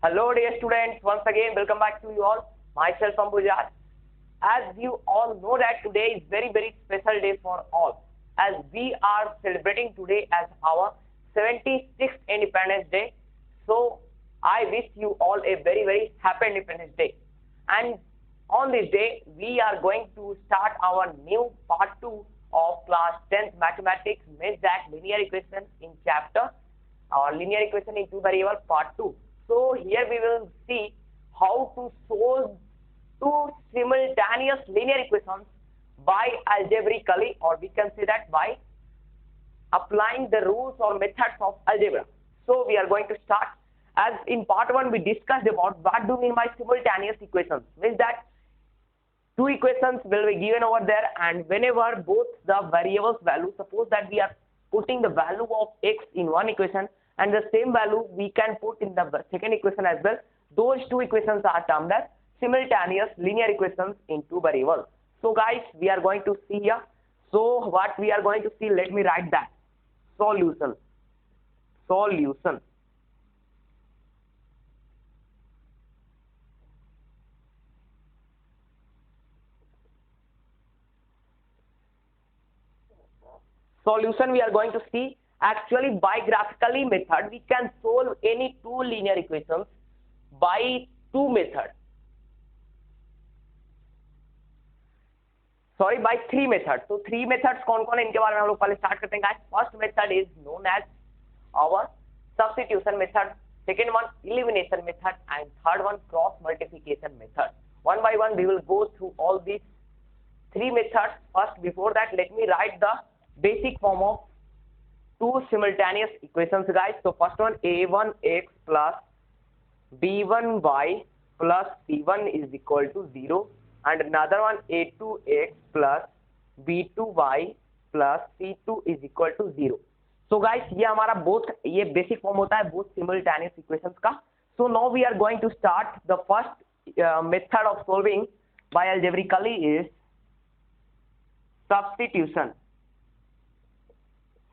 Hello dear students, once again welcome back to you all. Myself Ambujat. As you all know that today is very special day for all, as we are celebrating today as our 76th Independence Day. So I wish you all a very happy Independence Day. And on this day we are going to start our new part 2 of class 10th mathematics, means that linear equation in chapter or linear equation in two variable part 2. So here we will see how to solve two simultaneous linear equations by algebraically, or we can say that by applying the rules or methods of algebra. So we are going to start. As in part 1 we discussed about what do we mean by simultaneous equations, means that two equations will be given over there, and whenever both the variables value, suppose that we are putting the value of x in one equation and the same value we can put in the second equation as well, those two equations are termed as simultaneous linear equations in two variables. So guys, we are going to see here. So what we are going to see, let me write that. Solution. Solution we are going to see. Actually, by graphically method we can solve any two linear equations by two methods. Sorry, by three methods. So three methods कौन कौन है इनके बारे में हम लोग पहले start करते हैं guys. First method is known as our substitution method, second one elimination method, and third one cross multiplication method. One by one we will go through all these three methods. First, before that, let me write the basic form of two simultaneous equations guys. So first one, a1x plus b1y plus c1 is equal to 0, and another one, a2x plus b2y plus c2 is equal to 0. So guys, ये हमारा both ये basic form होता है both simultaneous equations का. So now we are going to start. The first method of solving by algebraically is substitution.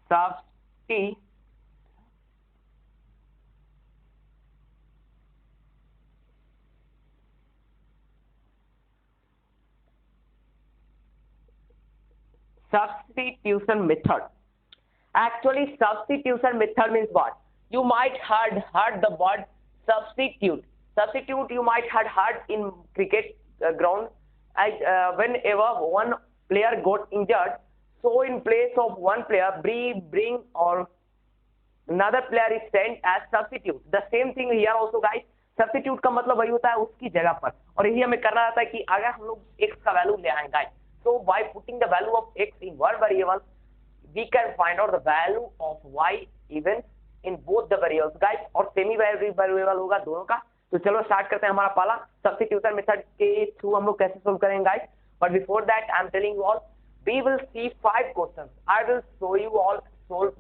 Substitution method. Actually, substitution method means what? You might heard the word substitute. Substitute you might had heard in cricket ground. Whenever one player got injured, so in place of one player, bring or another player is sent as substitute. The same thing here also guys. Substitute का मतलब वही होता है उसकी जगह पर, और यही हमें करना रहता है कि अगर हम लोग x का वैल्यू ले आए guys, so by putting the value of x in one variable we can find out the value of y even in both the variables guys, और सेमी वेरिएबल होगा दोनों का. तो चलो स्टार्ट करते हैं हमारा पहला सब्स्टिट्यूशन मेथड के थ्रू हम लोग कैसे सोल्व करेंगे guys. But before that I am telling you all, we will see 5 questions. I will show you all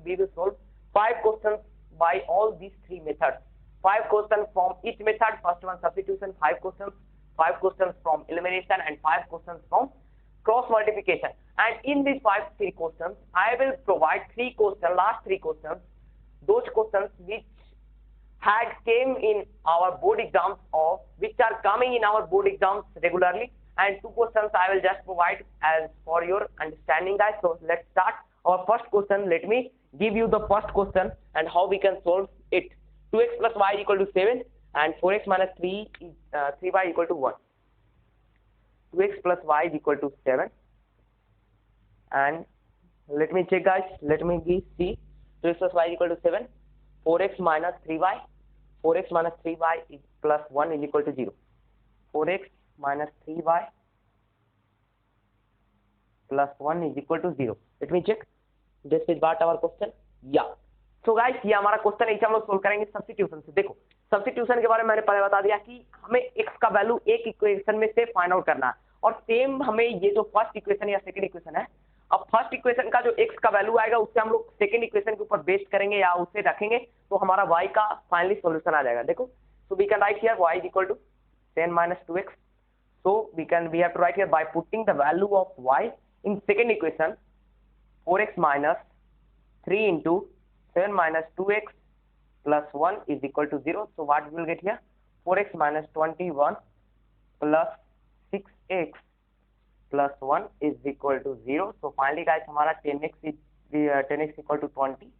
we will solve 5 questions by all these three methods. 5 questions from each method. First one substitution, 5 questions from elimination, and 5 questions from cross multiplication. And in these 3 questions I will provide 3 questions, last 3 questions, those questions which had came in our board exams, or which are coming in our board exams regularly, and 2 questions I will just provide as for your understanding guys. So let's start our first question. Let me give you the first question and how we can solve it. 2x plus y equal to 7 and 4x minus 3y equal to 1. 2x plus y is equal to 7, and let me check guys, let me see. 2x plus y is equal to 7, 4x minus 3y is plus 1 is equal to 0. 4x minus 3y plus 1 is equal to 0. Let me check. This is what our question. Yeah. So guys, ये हमारा question इसे हम लोग solve करेंगे substitution से. देखो, substitution के बारे में मैंने पहले बता दिया कि हमें x का वैल्यू एक इक्वेशन में से फाइंड आउट करना है, और सेम हमें ये जो फर्स्ट इक्वेशन या सेकंड इक्वेशन है, अब फर्स्ट इक्वेशन का जो x का वैल्यू आएगा उससे हम लोग सेकंड इक्वेशन के ऊपर बेस करेंगे या उसे रखेंगे, तो हमारा y का फाइनली सॉल्यूशन आ जाएगा. देखो, so we can write here y is equal to 10 minus 2x. So we have to write here by putting the value of y in second equation, 4x minus 3 into 7 minus 2x plus 1 is equal to 0. So what we will get here? 4x minus 21 plus 6x plus 1 is equal to 0. So finally guys हमारा 10x equal to 20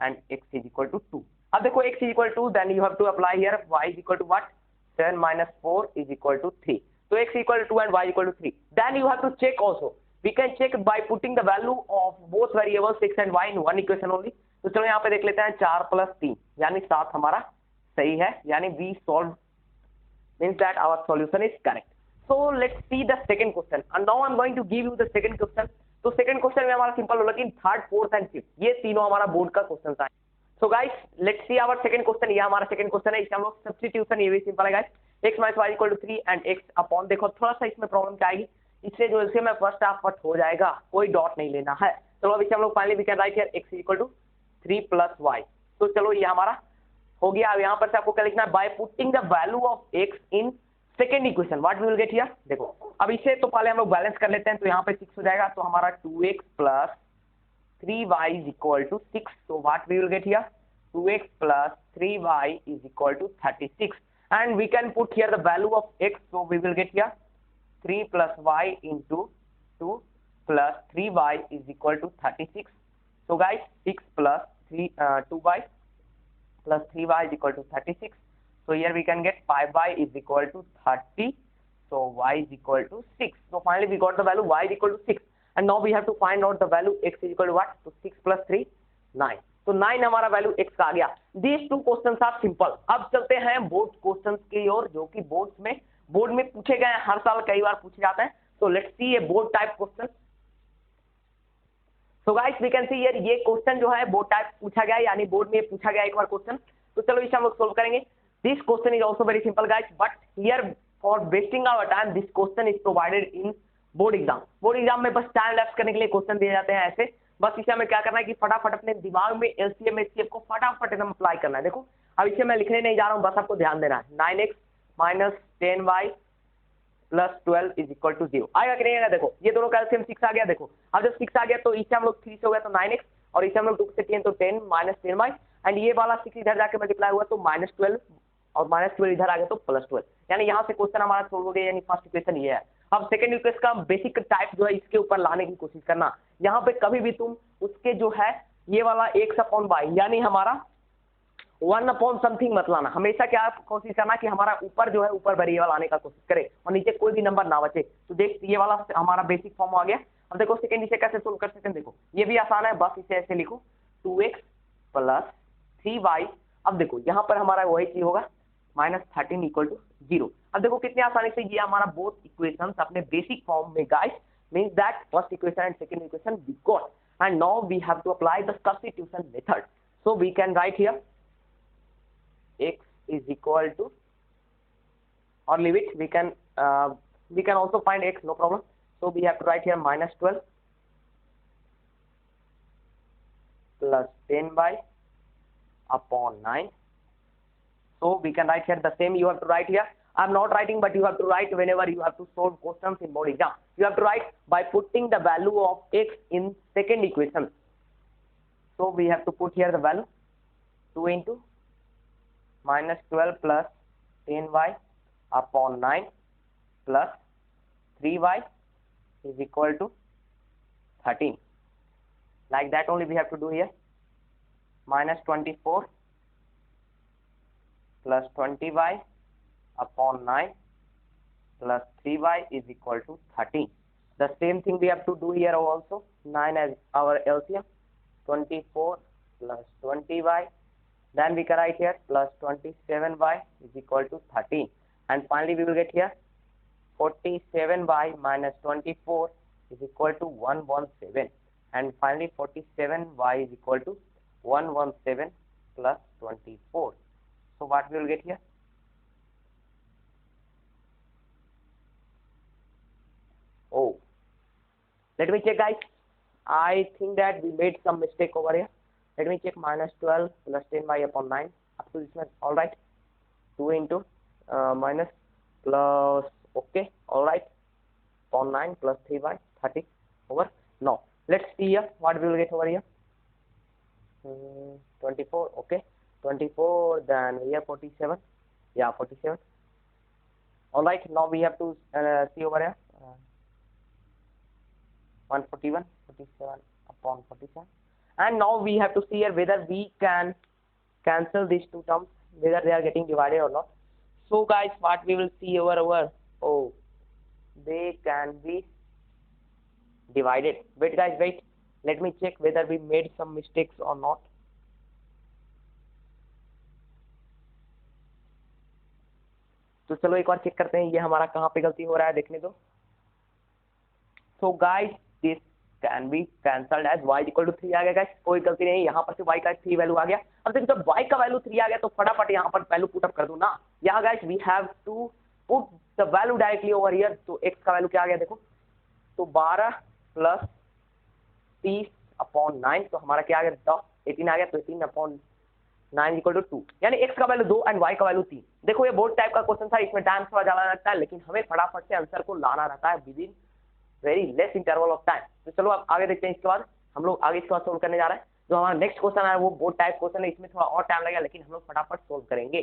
and x is equal to 2. अब देखो x is equal to, then you have to apply here y is equal to what? 7 minus 4 is equal to 3. So x equal to 2 and y equal to 3. Then you have to check also. We can check by putting the value of both variables x and y in one equation only. तो चलो यहाँ पे देख लेते हैं 4 plus 3 यानी 7 हमारा सही है, यानी we solve means that our solution is correct. So let's see the second question and now I'm going to give you the second question. तो second question में हमारा सिंपल होगा कि थर्ड फोर्थ एंड फिफ्थ ये तीनों हमारा board का question था. So guys let's see our second question. ये हमारा second question है, इसका हम लोग सब्स्टिट्यूशन, ये भी सिंपल है guys. x minus y equal to 3 and x upon, देखो थोड़ा सा इसमें प्रॉब्लम क्या आएगी, इससे जो इससे मैं फर्स्ट हाफ कट हो जाएगा, कोई डॉट नहीं लेना है. चलो अब इसे हम लोग finally we can write here x equal to 3 plus y. तो चलो ये हमारा हो गया. अब यहाँ पर से आपको क्या लिखना है, by putting the value of x in second equation what we will get here. देखो अब इसे तो पहले हम लोग बैलेंस कर लेते हैं, तो यहाँ पे 6 हो जाएगा, तो हमारा 2x plus 3y is equal to 6. तो what we will get here 2x plus 3y is equal to 36 and we can put here the value of x, so we will get here 3 plus y into 2 plus 3y is equal to 36. So guys 6 plus 2y plus 3y is equal to 36. So here we can get 5y is equal to 30. So y is equal to 6. So finally we got the value y is equal to 6 and now we have to find out the value x is equal to what. So 6 plus 3 9. तो 9 हमारा value x का आ गया. These two questions are simple. अब चलते हैं board questions की ओर, जो कि बोर्ड में पूछे गए हैं, हर साल कई बार पूछे जाते हैं. So let's see a board type question. So guys we can see here ये क्वेश्चन जो है बोर्ड टाइप पूछा गया है, यानी बोर्ड में पूछा गया एक बार क्वेश्चन. तो चलो इसे हम लोग सोल्व करेंगे. This question is also very simple guys, but here for wasting our time this question is provided in board exam में बस टाइम लैप्स करने के लिए क्वेश्चन दिए जाते हैं ऐसे. बस इसे हमें क्या करना है कि फटाफट अपने दिमाग में एलसीएम एचसीएफ को फटाफट एकदम अप्लाई करना है. देखो अब इसे मैं लिखने नहीं जा रहा हूँ, बस आपको ध्यान देना है. 9x minus 10y plus 12 is equal to 0 आएगा कि नहीं आएगा. देखो ये दोनों का एलसीएम 6 आ गया. देखो अब जब 6 आ गया तो इसे हम लोग 3 से हो गया तो 9x और इसे हम लोग 2 से 10 तो 10 माइनस 10y एंड ये वाला 6 इधर जाके मल्टीप्लाई हुआ तो माइनस 12 और माइनस 12 इधर आ गया तो प्लस 12. यानी यहाँ से क्वेश्चन हमारा सोल्व हो गया, यानी फर्स्ट इक्वेशन ये है. अब सेकंड इक्वेशन का बेसिक टाइप जो है इसके ऊपर लाने की कोशिश करना. यहाँ पे कभी भी तुम उसके जो है ये वाला x अपॉन y यानी हमारा 1 अपॉन समथिंग मत लाना. हमेशा क्या कोशिश करना कि हमारा ऊपर जो है ऊपर वेरिएबल आने का कोशिश करे और नीचे कोई भी नंबर ना बचे. तो देख ये वाला हमारा बेसिक फॉर्म आ गया. अब देखो सेकंड इसे कैसे सोल्व कर सकते हैं. देखो ये भी आसान है, बस इसे ऐसे लिखो 2x प्लस 3y. अब देखो यहाँ पर हमारा वही चीज होगा -13 इक्वल टू 0. अब देखो कितने आसानी से ये हमारा बोथ इक्वेशंस अपने बेसिक फॉर्म में guys means that first equation and second equation we got and now we have to apply the substitution method. So we can write here x is equal to, or leave it, we can also find x, no problem. So we have to write here -12 plus 10y upon 9. So we can write here the same. You have to write here, I'm not writing, but you have to write whenever you have to solve questions in board exam. You have to write by putting the value of x in second equation. So we have to put here the value 2 into -12 plus 10y upon 9 plus 3y is equal to 13. Like that only we have to do here. -24 plus 20y upon 9 plus 3y is equal to 13. The same thing we have to do here also. 9 as our LCM, 24 plus 20y, then we can write here plus 27y is equal to 13, and finally we will get here 47y minus 24 is equal to 117, and finally 47y is equal to 117 plus 24. So what we will get here? Oh, let me check guys. I think that we made some mistake over here. Let me check. -12 plus 10y upon 9 up to this much. All right, 2 into minus plus, okay, all right, upon 9 plus 3y 30 over. Now let's see here what we will get over here. 24, okay, 24, then here 47, yeah, 47, All right, now we have to see over here 141, 47 upon 47, and now we have to see here whether we can cancel these two terms, whether they are getting divided or not. So guys, what we will see over, oh, they can be divided. Wait guys, wait, let me check whether we made some mistakes or not. तो चलो एक बार check करते हैं ये हमारा कहाँ पे गलती हो रहा है, देखने दो. So guys, this can be cancelled as y equal to 3 आ गया guys, कोई गलती नहीं, यहाँ पर से y का 3 वैल्यू आ गया. अब देखो जब y का वैल्यू 3 आ गया तो फटाफट यहाँ पर वैल्यू पुट अप कर दो ना. यहाँ guys we have to put the value directly over here. तो x का वैल्यू क्या आ गया देखो, तो 12 प्लस 30 अपॉन 9, तो हमारा क्या आ गया 18 आ गया, तो 18 अपॉन 9 इक्वल टू 2, यानी x का वैल्यू 2 एंड y का वैल्यू 3. देखो ये बोर्ड टाइप का क्वेश्चन था, इसमें टाइम थोड़ा ज्यादा लगता है, लेकिन हमें फटाफट से आंसर को लाना रहता है with in very less interval of time. तो चलो अब आगे देखते हैं. इसके बाद हम लोग आगे इसका सोल्व करने जा रहे हैं. जो हमारा नेक्स्ट क्वेश्चन है वो बोर्ड टाइप क्वेश्चन है, इसमें थोड़ा और टाइम लगेगा, लेकिन हम लोग फटाफट सोल्व करेंगे.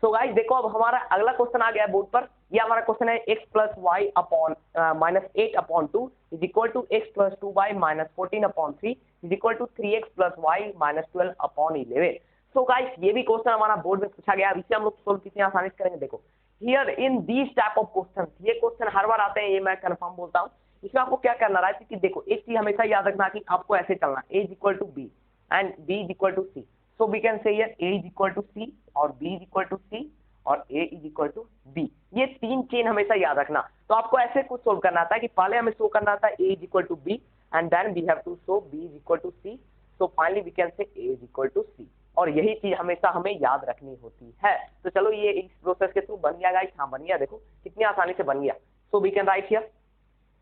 सो गाइस देखो अब हमारा अगला क्वेश्चन आ गया है बोर्ड पर. ये हमारा क्वेश्चन है x plus y upon minus 8 upon 2 is equal to x plus 2 y minus 14 upon 3 is equal to 3x plus y minus 12 upon 11. So guys ये भी क्वेश्चन हमारा बोर्ड में पूछा गया. अब इसे हम लोग सोल्व कितनी आसानी से करेंगे. देखो here in this type of question, ये क्वेश्चन हर बार आते हैं, ये मैं कंफर्म बोलता हूँ. इसमें आपको क्या करना है कि देखो एक चीज हमेशा याद रखना कि आपको ऐसे चलना, a is equal to B and b is equal to C. So we can say here a is equal to C और b is equal to C और a is equal to b. ये तीन chain हमेशा याद रखना. तो आपको ऐसे कुछ सोल्व करना था कि पहले हमें शो करना था a is equal to b and then we have to show b is equal to c. So finally we can say a is equal to c. और यही चीज हमेशा हमें याद रखनी होती है. तो चलो ये इस प्रोसेस के थ्रू बन गया गाइस. हाँ बन गया, देखो कितनी आसानी से बन गया. So we can write here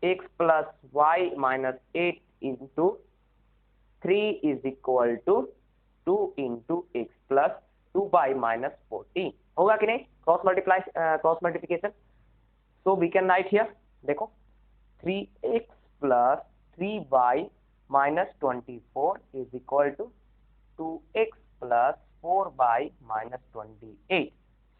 x plus y minus 8 into 3 is equal to 2 into x plus 2 by minus 14. होगा कि नहीं, cross multiplication. So we can write here देखो 3x plus 3 y minus 24 is equal to 2x plus 4 by minus 28.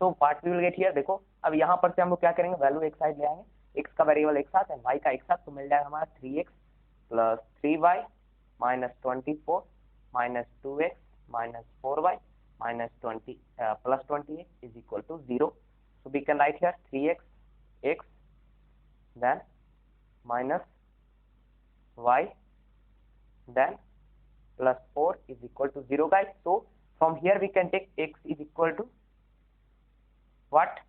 So what we will get here. देखो अब यहाँ पर से हम लोग क्या करेंगे, वैल्यू एक साइड ले आएंगे, x का वेरिएबल एक साथ एंड y का एक साथ, तो मिल जाएगा हमारा 3x plus 3y minus 24 minus 2x minus 4y minus 20 plus 28 is equal to 0. So we can write here 3x x then minus y then plus 4 is equal to 0 guys. So from here we can take x is equal to what,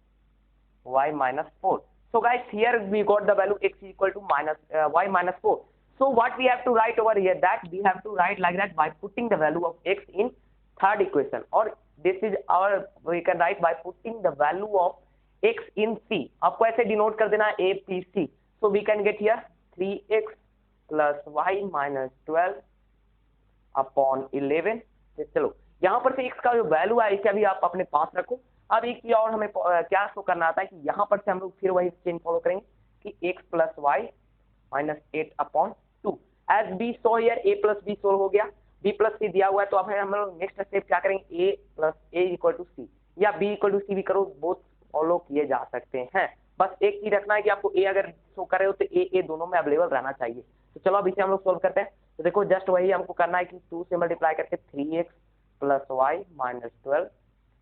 y minus 4. So guys here we got the value x is equal to minus y minus 4. So what we have to write over here, that we have to write like that by putting the value of x in third equation, or this is our, we can write by putting the value of x in c. आपको ऐसे denote कर देना a p c. So we can get here 3x plus y minus 12 upon 11. चलो यहाँ पर से x का जो वैल्यू है इसे अभी आप अपने पास रखो. अब एक चीज और हमें क्या शो करना आता है कि यहाँ पर से हम लोग फिर वही चेन फॉलो करेंगे कि x plus y minus 8 upon 2 as b so here a plus b solve हो गया, b प्लस सी दिया हुआ है. तो अब हम लोग नेक्स्ट स्टेप क्या करेंगे, a plus a equal to C या b इक्वल टू सी भी करो, बोथ फॉलो किए जा सकते हैं. बस एक चीज रखना है कि आपको a अगर शो कर रहे हो तो a दोनों में अवेलेबल रहना चाहिए. तो चलो अब इसे हम लोग सोल्व करते हैं. तो देखो जस्ट वही हमको करना है कि 2 से मल्टीप्लाई करके 3x प्लस वाई माइनस 12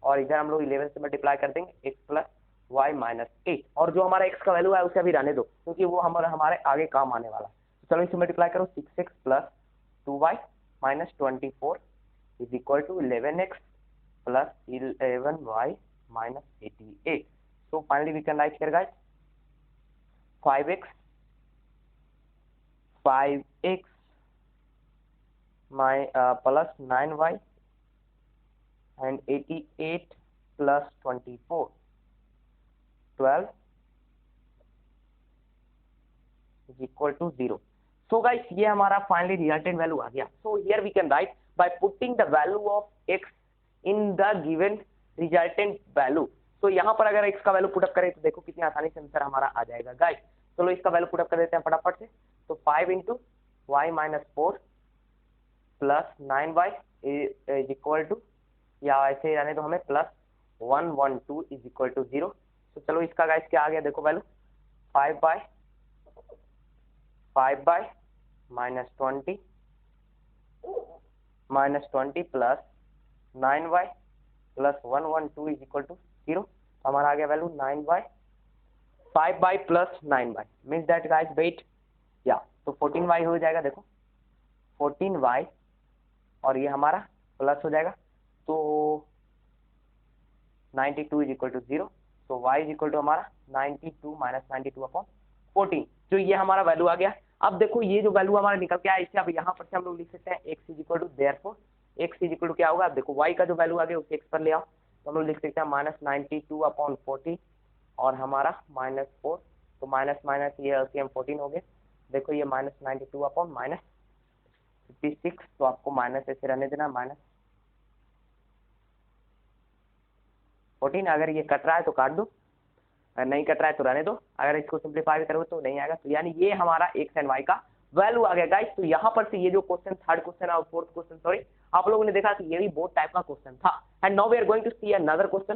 और इधर हम लोग 11 से मल्टीप्लाई कर देंगे x प्लस वाई माइनस 8. और जो हमारा x का वैल्यू है उसे अभी रहने दो क्योंकि वो हमारे आगे काम आने वाला है. तो चलो इसे मल्टीप्लाई करो 6x plus 2y minus 24 is equal to 11x plus 11y minus 88. So finally we can write here guys 5x plus 9y and 88 plus 24 12 is equal to 0. So guys ये हमारा फाइनली रिजल्टेंट वैल्यू आ गया. So here we can write by putting the value of x in the given resultant value. So यहाँ पर अगर x का value put up करें तो देखो कितनी आसानी से आंसर हमारा आ जाएगा गाइस. चलो इसका वैल्यू पुटअप कर देते हैं फटाफट से. तो 5 into y minus 4 plus 9y is equal to, या ऐसे रहने तो हमें प्लस 112 इज इक्वल टू 0. तो चलो इसका गाइस क्या आ गया देखो value 5 by -20 plus 9y plus 112 is equal to 0। हमारा आ गया value 5 by plus 9y means that guys wait या तो 14y हो जाएगा देखो 14y और ये हमारा प्लस हो जाएगा तो 92 इज इक्वल टू 0। तो y इज इक्वल टू हमारा 92 माइनस 92 अपॉन 14 जो ये हमारा वैल्यू आ गया। अब देखो ये जो वैल्यू हमारा निकल के आया इसे अब यहाँ पर से हम लोग लिख सकते हैं x is equal to therefore x is equal to क्या होगा। अब देखो y का जो वैल्यू आ गया उसे x पर ले आओ तो हम लोग लिख सकते हैं -92 अपॉन 40 और हमारा -4 तो माइनस माइनस ये एलसीएम 14 हो गया। देखो ये -92 अपॉन -56 तो आपको माइनस ऐसे रहने देना -14। अगर ये कट रहा है तो काट दो, अगर नहीं कट रहा है तो रहने दो, अगर इसको सिंप्लीफाई करोगे तो नहीं आएगा। तो यानी ये हमारा एक्स एंड वाई का वैल्यू आ गया गाइस। तो यहाँ पर से ये जो क्वेश्चन थर्ड क्वेश्चन और फोर्थ क्वेश्चन सॉरी आप लोगों ने देखा कि ये भी बोथ टाइप का क्वेश्चन था। And now we are going to see another question.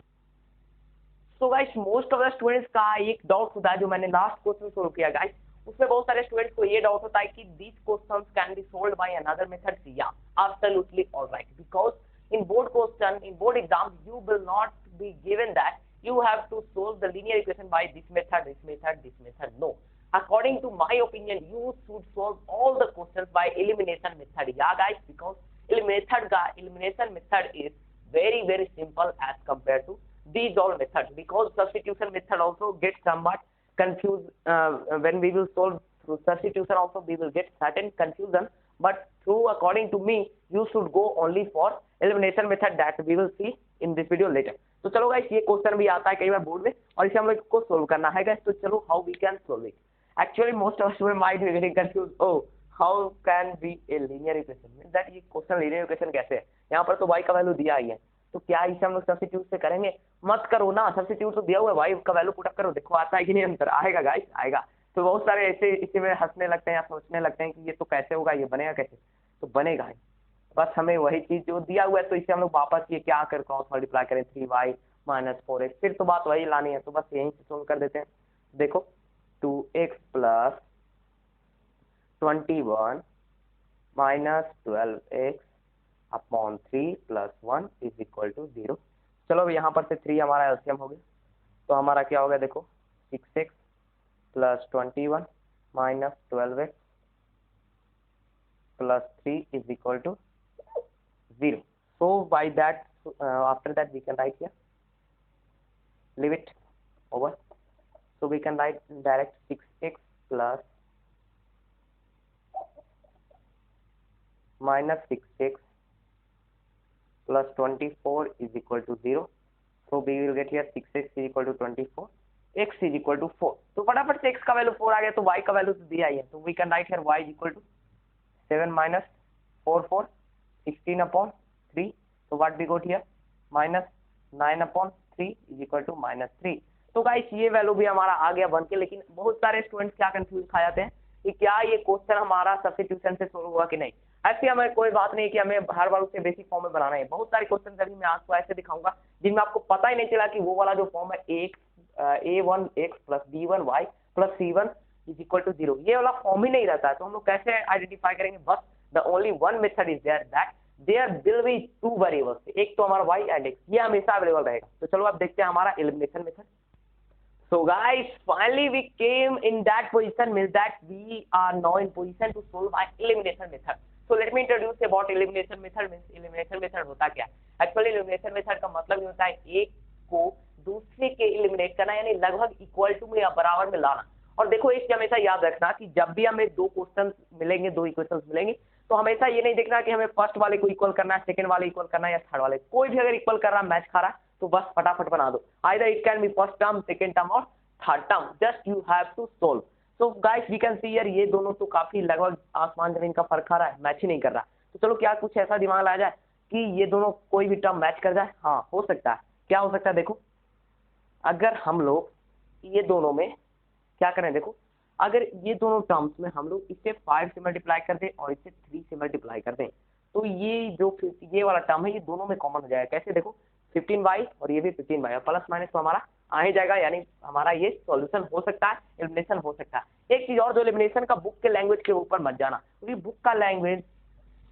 So guys most of the students का एक डाउट होता है जो मैंने लास्ट क्वेश्चन सोल्व किया गाइस, उसमें बहुत सारे स्टूडेंट्स को ये डाउट होता है कि these questions can be solved by another method. Yeah, absolutely all right, because in board exam you will not be given that you have to solve the linear equation by this method. No, according to my opinion you should solve all the questions by elimination method. Yeah guys, because elimination method is very simple as compared to these all methods, because substitution method also gets somewhat confused when we will solve through substitution also we will get certain confusion, but through according to me you should go only for elimination method that we will see in this video later. तो चलो guys ये question भी आता है कई बार board में और इसे हम लोग को सोल्व करना है गाइस। तो चलो how we can solve it. Actually most of student might be getting confuse, oh how can be a linear equation, means that ये क्वेश्चन लीनियर इक्वेशन कैसे है, यहाँ पर तो y का वैल्यू दिया ही है तो क्या इसे हम लोग सब्स्टिट्यूट से करेंगे। मत करो ना, सब्स्टिट्यूट तो दिया हुआ है y का वैल्यू पुट अप करो, देखो आता है कि नहीं अंतर आएगा गाइस, आएगा। तो बहुत सारे ऐसे इसी में हंसने लगते हैं या सोचने लगते हैं कि ये तो कैसे होगा, ये बनेगा कैसे, तो बनेगा ही, बस हमें वही चीज जो दिया हुआ है तो इसे हम लोग वापस ये क्या कर क्रॉस मल्टीप्लाई करें 3y माइनस 4x, फिर तो बात वही लानी है तो बस यहीं से सोल्व कर देते हैं। देखो 2x plus 21 minus 12x upon 3 plus 1 is equal to 0। चलो अब यहाँ पर से 3 हमारा एलसीएम हो गया तो हमारा क्या होगा देखो 6x plus 21 minus 12x plus 3 is equal to 0। So by that after that we can write here, leave it over, so we can write direct 6x plus minus 6x plus 24 is equal to 0. So we will get here 6x is equal to 24, x is equal to 4। तो फटाफट से x का value 4 आ गया तो y का value तो दिया ही है, तो we can write here y is equal to 7 minus 4 16 upon 3, so what we got here minus 9 upon 3 is equal to minus 3। तो गाइस ये वैल्यू भी हमारा आ गया बन के, लेकिन बहुत सारे स्टूडेंट्स क्या कंफ्यूज खा जाते हैं कि क्या ये क्वेश्चन हमारा सब्स्टिट्यूशन से सोल्व हुआ कि नहीं। ऐसी हमें कोई बात नहीं कि हमें हर बार उसे बेसिक फॉर्म में बनाना है, बहुत सारे क्वेश्चन अभी मैं आपको ऐसे दिखाऊंगा जिनमें आपको पता ही नहीं चला कि वो वाला जो फॉर्म है a1x plus b1y plus c1 is equal to 0, ये वाला फॉर्म ही नहीं रहता है, तो हम लोग कैसे आइडेंटिफाई करेंगे। बस the only one method is there that there will be 2 variables, एक तो हमारा y एंड x, ये हमेशा अवेलेबल रहेगा। तो चलो अब देखते हैं हमारा elimination method. So guys, finally we came in that position, means that we are now in position to solve by elimination method. So let me introduce about elimination method. Means elimination method होता क्या है। Actually elimination method का मतलब ये होता है एक को दूसरे के एलिमिनेट करना, यानी लगभग इक्वल टू में या बराबर में लाना। और देखो एक हमेशा याद रखना कि जब भी हमें दो क्वेश्चन मिलेंगे, दो इक्वेशंस मिलेंगे, तो हमेशा ये नहीं देखना कि हमें फर्स्ट वाले को इक्वल करना है, सेकंड वाले इक्वल करना है या थर्ड वाले, कोई भी अगर इक्वल कर रहा है, मैच खा रहा है तो बस फटाफट बना दो। Either it can be first term, second term और third term, just you have to solve. So guys we can see here ये दोनों तो काफी लगभग आसमान जमीन का फर्क खा रहा है, मैच ही नहीं कर रहा। तो चलो क्या कुछ ऐसा दिमाग ला जाए कि ये दोनों कोई भी टर्म मैच कर जाए। हाँ हो सकता है, क्या हो सकता है देखो, अगर हम लोग ये दोनों में क्या करें, देखो अगर ये दोनों टर्म्स में हम लोग इसे 5 से मल्टीप्लाई कर दें और इसे 3 से मल्टीप्लाई कर दें, तो ये जो ये वाला टर्म है ये दोनों में कॉमन हो जाएगा। कैसे देखो 15y और ये भी 15y, और प्लस माइनस तो हमारा आ ही जाएगा, यानी हमारा ये सॉल्यूशन हो सकता है, एलिमिनेशन हो सकता है। एक चीज और, जो एलिमिनेशन का बुक के लैंग्वेज के ऊपर मत जाना, क्योंकि बुक का language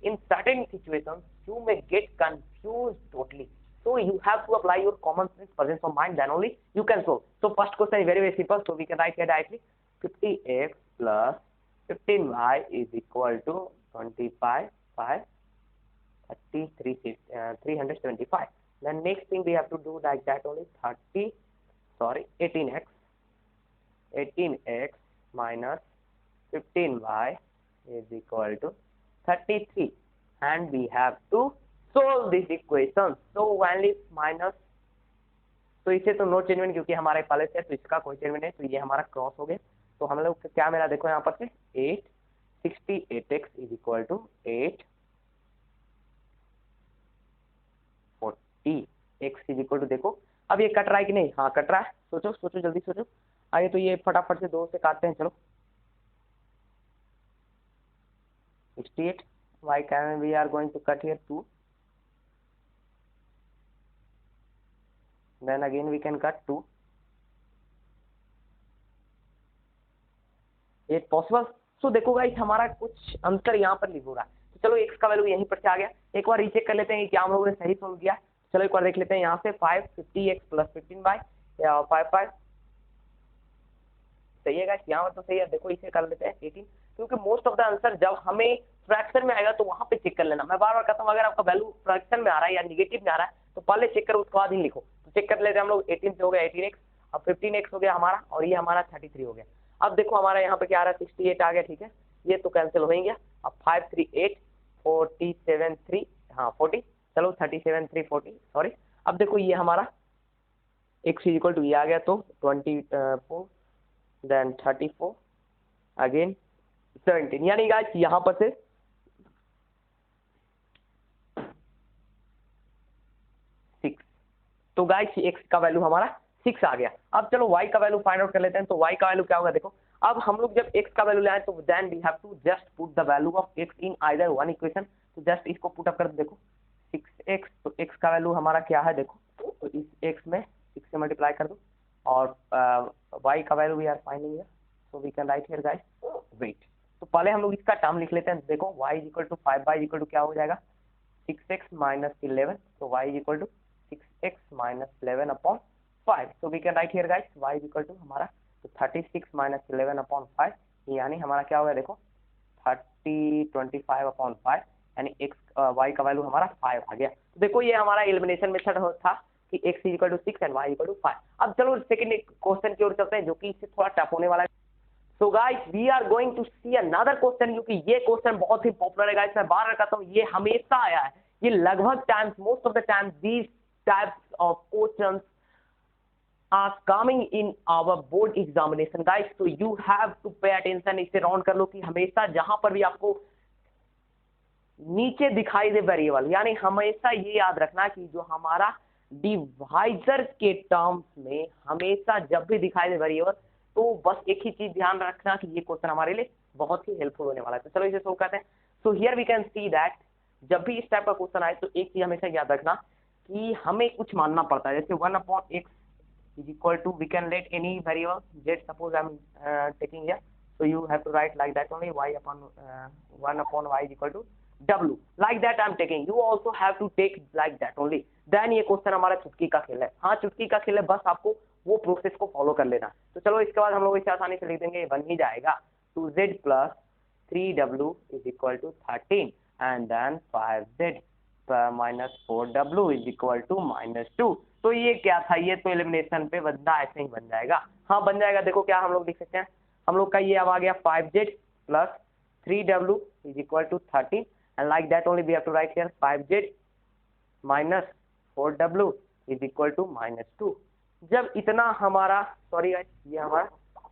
in certain situations you may get confused totally, so you have to apply your common sense presence of mind, then only you can solve. So first question is very simple, so we can write here directly 50x plus 15y is equal to 25 5 33 375. Then next thing we have to do like that only 18x minus 15y is equal to 33, and we have to solve this equation. So only minus, तो इसे तो no changement क्योंकि हमारे पहले से, तो इसका कोई चेंजमेंट नहीं, तो ये हमारा क्रॉस हो गया। तो हम लोग क्या मिला देखो यहाँ पर से 868x is equal to 840x is equal to, देखो अब ये कट रहा है कि नहीं, हाँ कट रहा है, सोचो सोचो जल्दी सोचो। आइए तो ये फटाफट से 2 से काटते हैं, चलो 68, why can we are going to cut here 2, then again we can cut 2, 8 possible. So देखो गाइस हमारा कुछ अंतर यहाँ पर लिख हो रहा है, तो चलो x का वैल्यू यहीं पर से आ गया। एक बार रीचेक कर लेते हैं कि हम लोगों ने सही सोल्व किया। चलो एक बार देख लेते हैं यहाँ से 550x प्लस 15y 55 सही है गाइस, यहाँ पर तो सही है। देखो इसे कर लेते हैं 18, क्योंकि मोस्ट ऑफ द आंसर जब हमें फ्रैक्शन में आएगा तो वहां पे चेक कर लेना। मैं बार बार कहता हूँ अगर आपका वैल्यू फ्रैक्शन में आ रहा है या निगेटिव में आ रहा है तो पहले चेक करो, उसके बाद ही लिखो। तो चेक कर लेते हैं हम लोग, 18 से हो गया 18x, अब 15x हो गया हमारा, और ये हमारा 33 हो गया। अब देखो हमारा यहाँ पे क्या आ रहा है 68 आ गया, ठीक है, ये तो कैंसिल हो ही गया। अब 5 3 8 47 3 हाँ 40, चलो 37 3 40 सॉरी। अब देखो ये हमारा x इक्वल टू ये आ गया, तो 24 देन 34 अगेन 17, यानी गाइस यहाँ पर से 6, तो गाइस x का वैल्यू हमारा 6 आ गया। अब चलो y का वैल्यू फाइंड आउट कर लेते हैं। तो y का वैल्यू क्या होगा, देखो अब हम लोग जब x का वैल्यू लाए तो then we have to just put the value of x in either one equation. तो जस्ट इसको पुट अप कर दो, देखो 6x, तो x का वैल्यू हमारा क्या है, देखो तो इस x में 6 से मल्टीप्लाई कर दो, और y का value we are finding here, so we can write here guys wait. तो पहले हम लोग इसका टर्म लिख लेते हैं। देखो y equal to 5y equal to क्या हो जाएगा 6x माइनस 11, तो y equal to 6x minus 11 upon 5, so we can write here guys y is equal to हमारा तो 36 माइनस 11 अपॉन 5, यानी हमारा क्या होगा देखो 25 अपॉन 5, यानी x y का वैल्यू हमारा 5 आ गया। तो देखो ये हमारा एलिमिनेशन मेथड था कि x equal to 6 and y equal to 5। अब चलो सेकंड क्वेश्चन की ओर चलते हैं, जो कि इससे थोड़ा टफ होने वाला है। So guys we are going to see another question, क्योंकि ये क्वेश्चन बहुत ही पॉपुलर है गाइस, मैं बार बार कहता हूँ ये हमेशा आया है, ये लगभग times most of the times these types of questions are coming in our board examination guys, so you have to pay attention। इसे राउंड कर लो कि हमेशा जहां पर भी आपको नीचे दिखाई दे वेरिएबल, यानी हमेशा ये याद रखना कि जो हमारा डिवाइजर के टर्म्स में हमेशा जब भी दिखाई दे वेरिएबल, तो बस एक ही चीज ध्यान रखना कि ये क्वेश्चन हमारे लिए बहुत ही हेल्पफुल होने वाला है। तो चलो इसे सोल्व करते हैं। So here we can see that जब भी इस टाइप का क्वेश्चन आए तो एक चीज हमेशा याद रखना कि हमें कुछ मानना पड़ता है, जैसे 1/x is equal to, we can let any variable z, suppose I'm taking here, so you have to write like that only, y upon 1/y is equal to w, like that I'm taking, you also have to take like that only, then ये question हमारा चुटकी का खेल है। हाँ चुटकी का खेल है, बस आपको वो प्रोसेस को फॉलो कर लेना। तो चलो इसके बाद हम लोग इसे आसानी से लिख देंगे, बन ही जाएगा 2z plus 3w is equal to 13 and then 5z minus 4w is equal to -2। तो ये क्या था, ये तो एलिमिनेशन पे बंदा ऐसे ही बन जाएगा। हाँ बन जाएगा, देखो क्या हम लोग लिख सकते हैं, हम लोग का ये अब आ गया 5z plus 3w is equal to 13 and like that only we have to write here 5z minus 4w is equal to -2। जब इतना हमारा सॉरी गाइस ये हमारा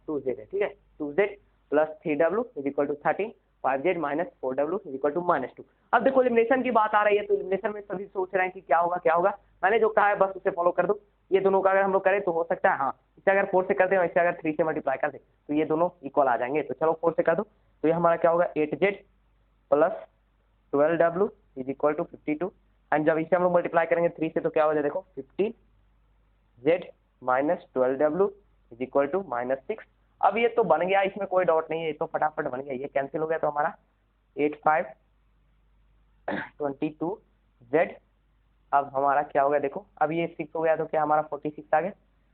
2z है, ठीक है, 2z plus 3w is equal to 13, 5z minus 4w is equal to -2। अब देखो एलिमिनेशन की बात आ रही है, तो एलिमिनेशन में सभी सोच रहे हैं कि क्या होगा क्या होगा, मैंने जो कहा है बस उसे फॉलो कर दो। ये दोनों का अगर हम लोग करें तो हो सकता है, हाँ इसे अगर 4 से कर दें और इसे अगर 3 से मल्टीप्लाई कर दें तो ये दोनों इक्वल आ जाएंगे। तो चलो 4 से कर दो, तो ये हमारा क्या होगा 8z plus 12w is equal to 52, and जब इसे हम लोग मल्टीप्लाई करेंगे 3 से तो क्या हो जाए देखो 15z -12w is equal to -6। अब ये तो बन गया, इसमें कोई डाउट नहीं है, ये तो फटाफट बन गया, ये कैंसिल हो गया, तो हमारा 8 5 22z। अब हमारा क्या हो गया देखो, अब ये 6 हो गया तो क्या हमारा 46 आ गया।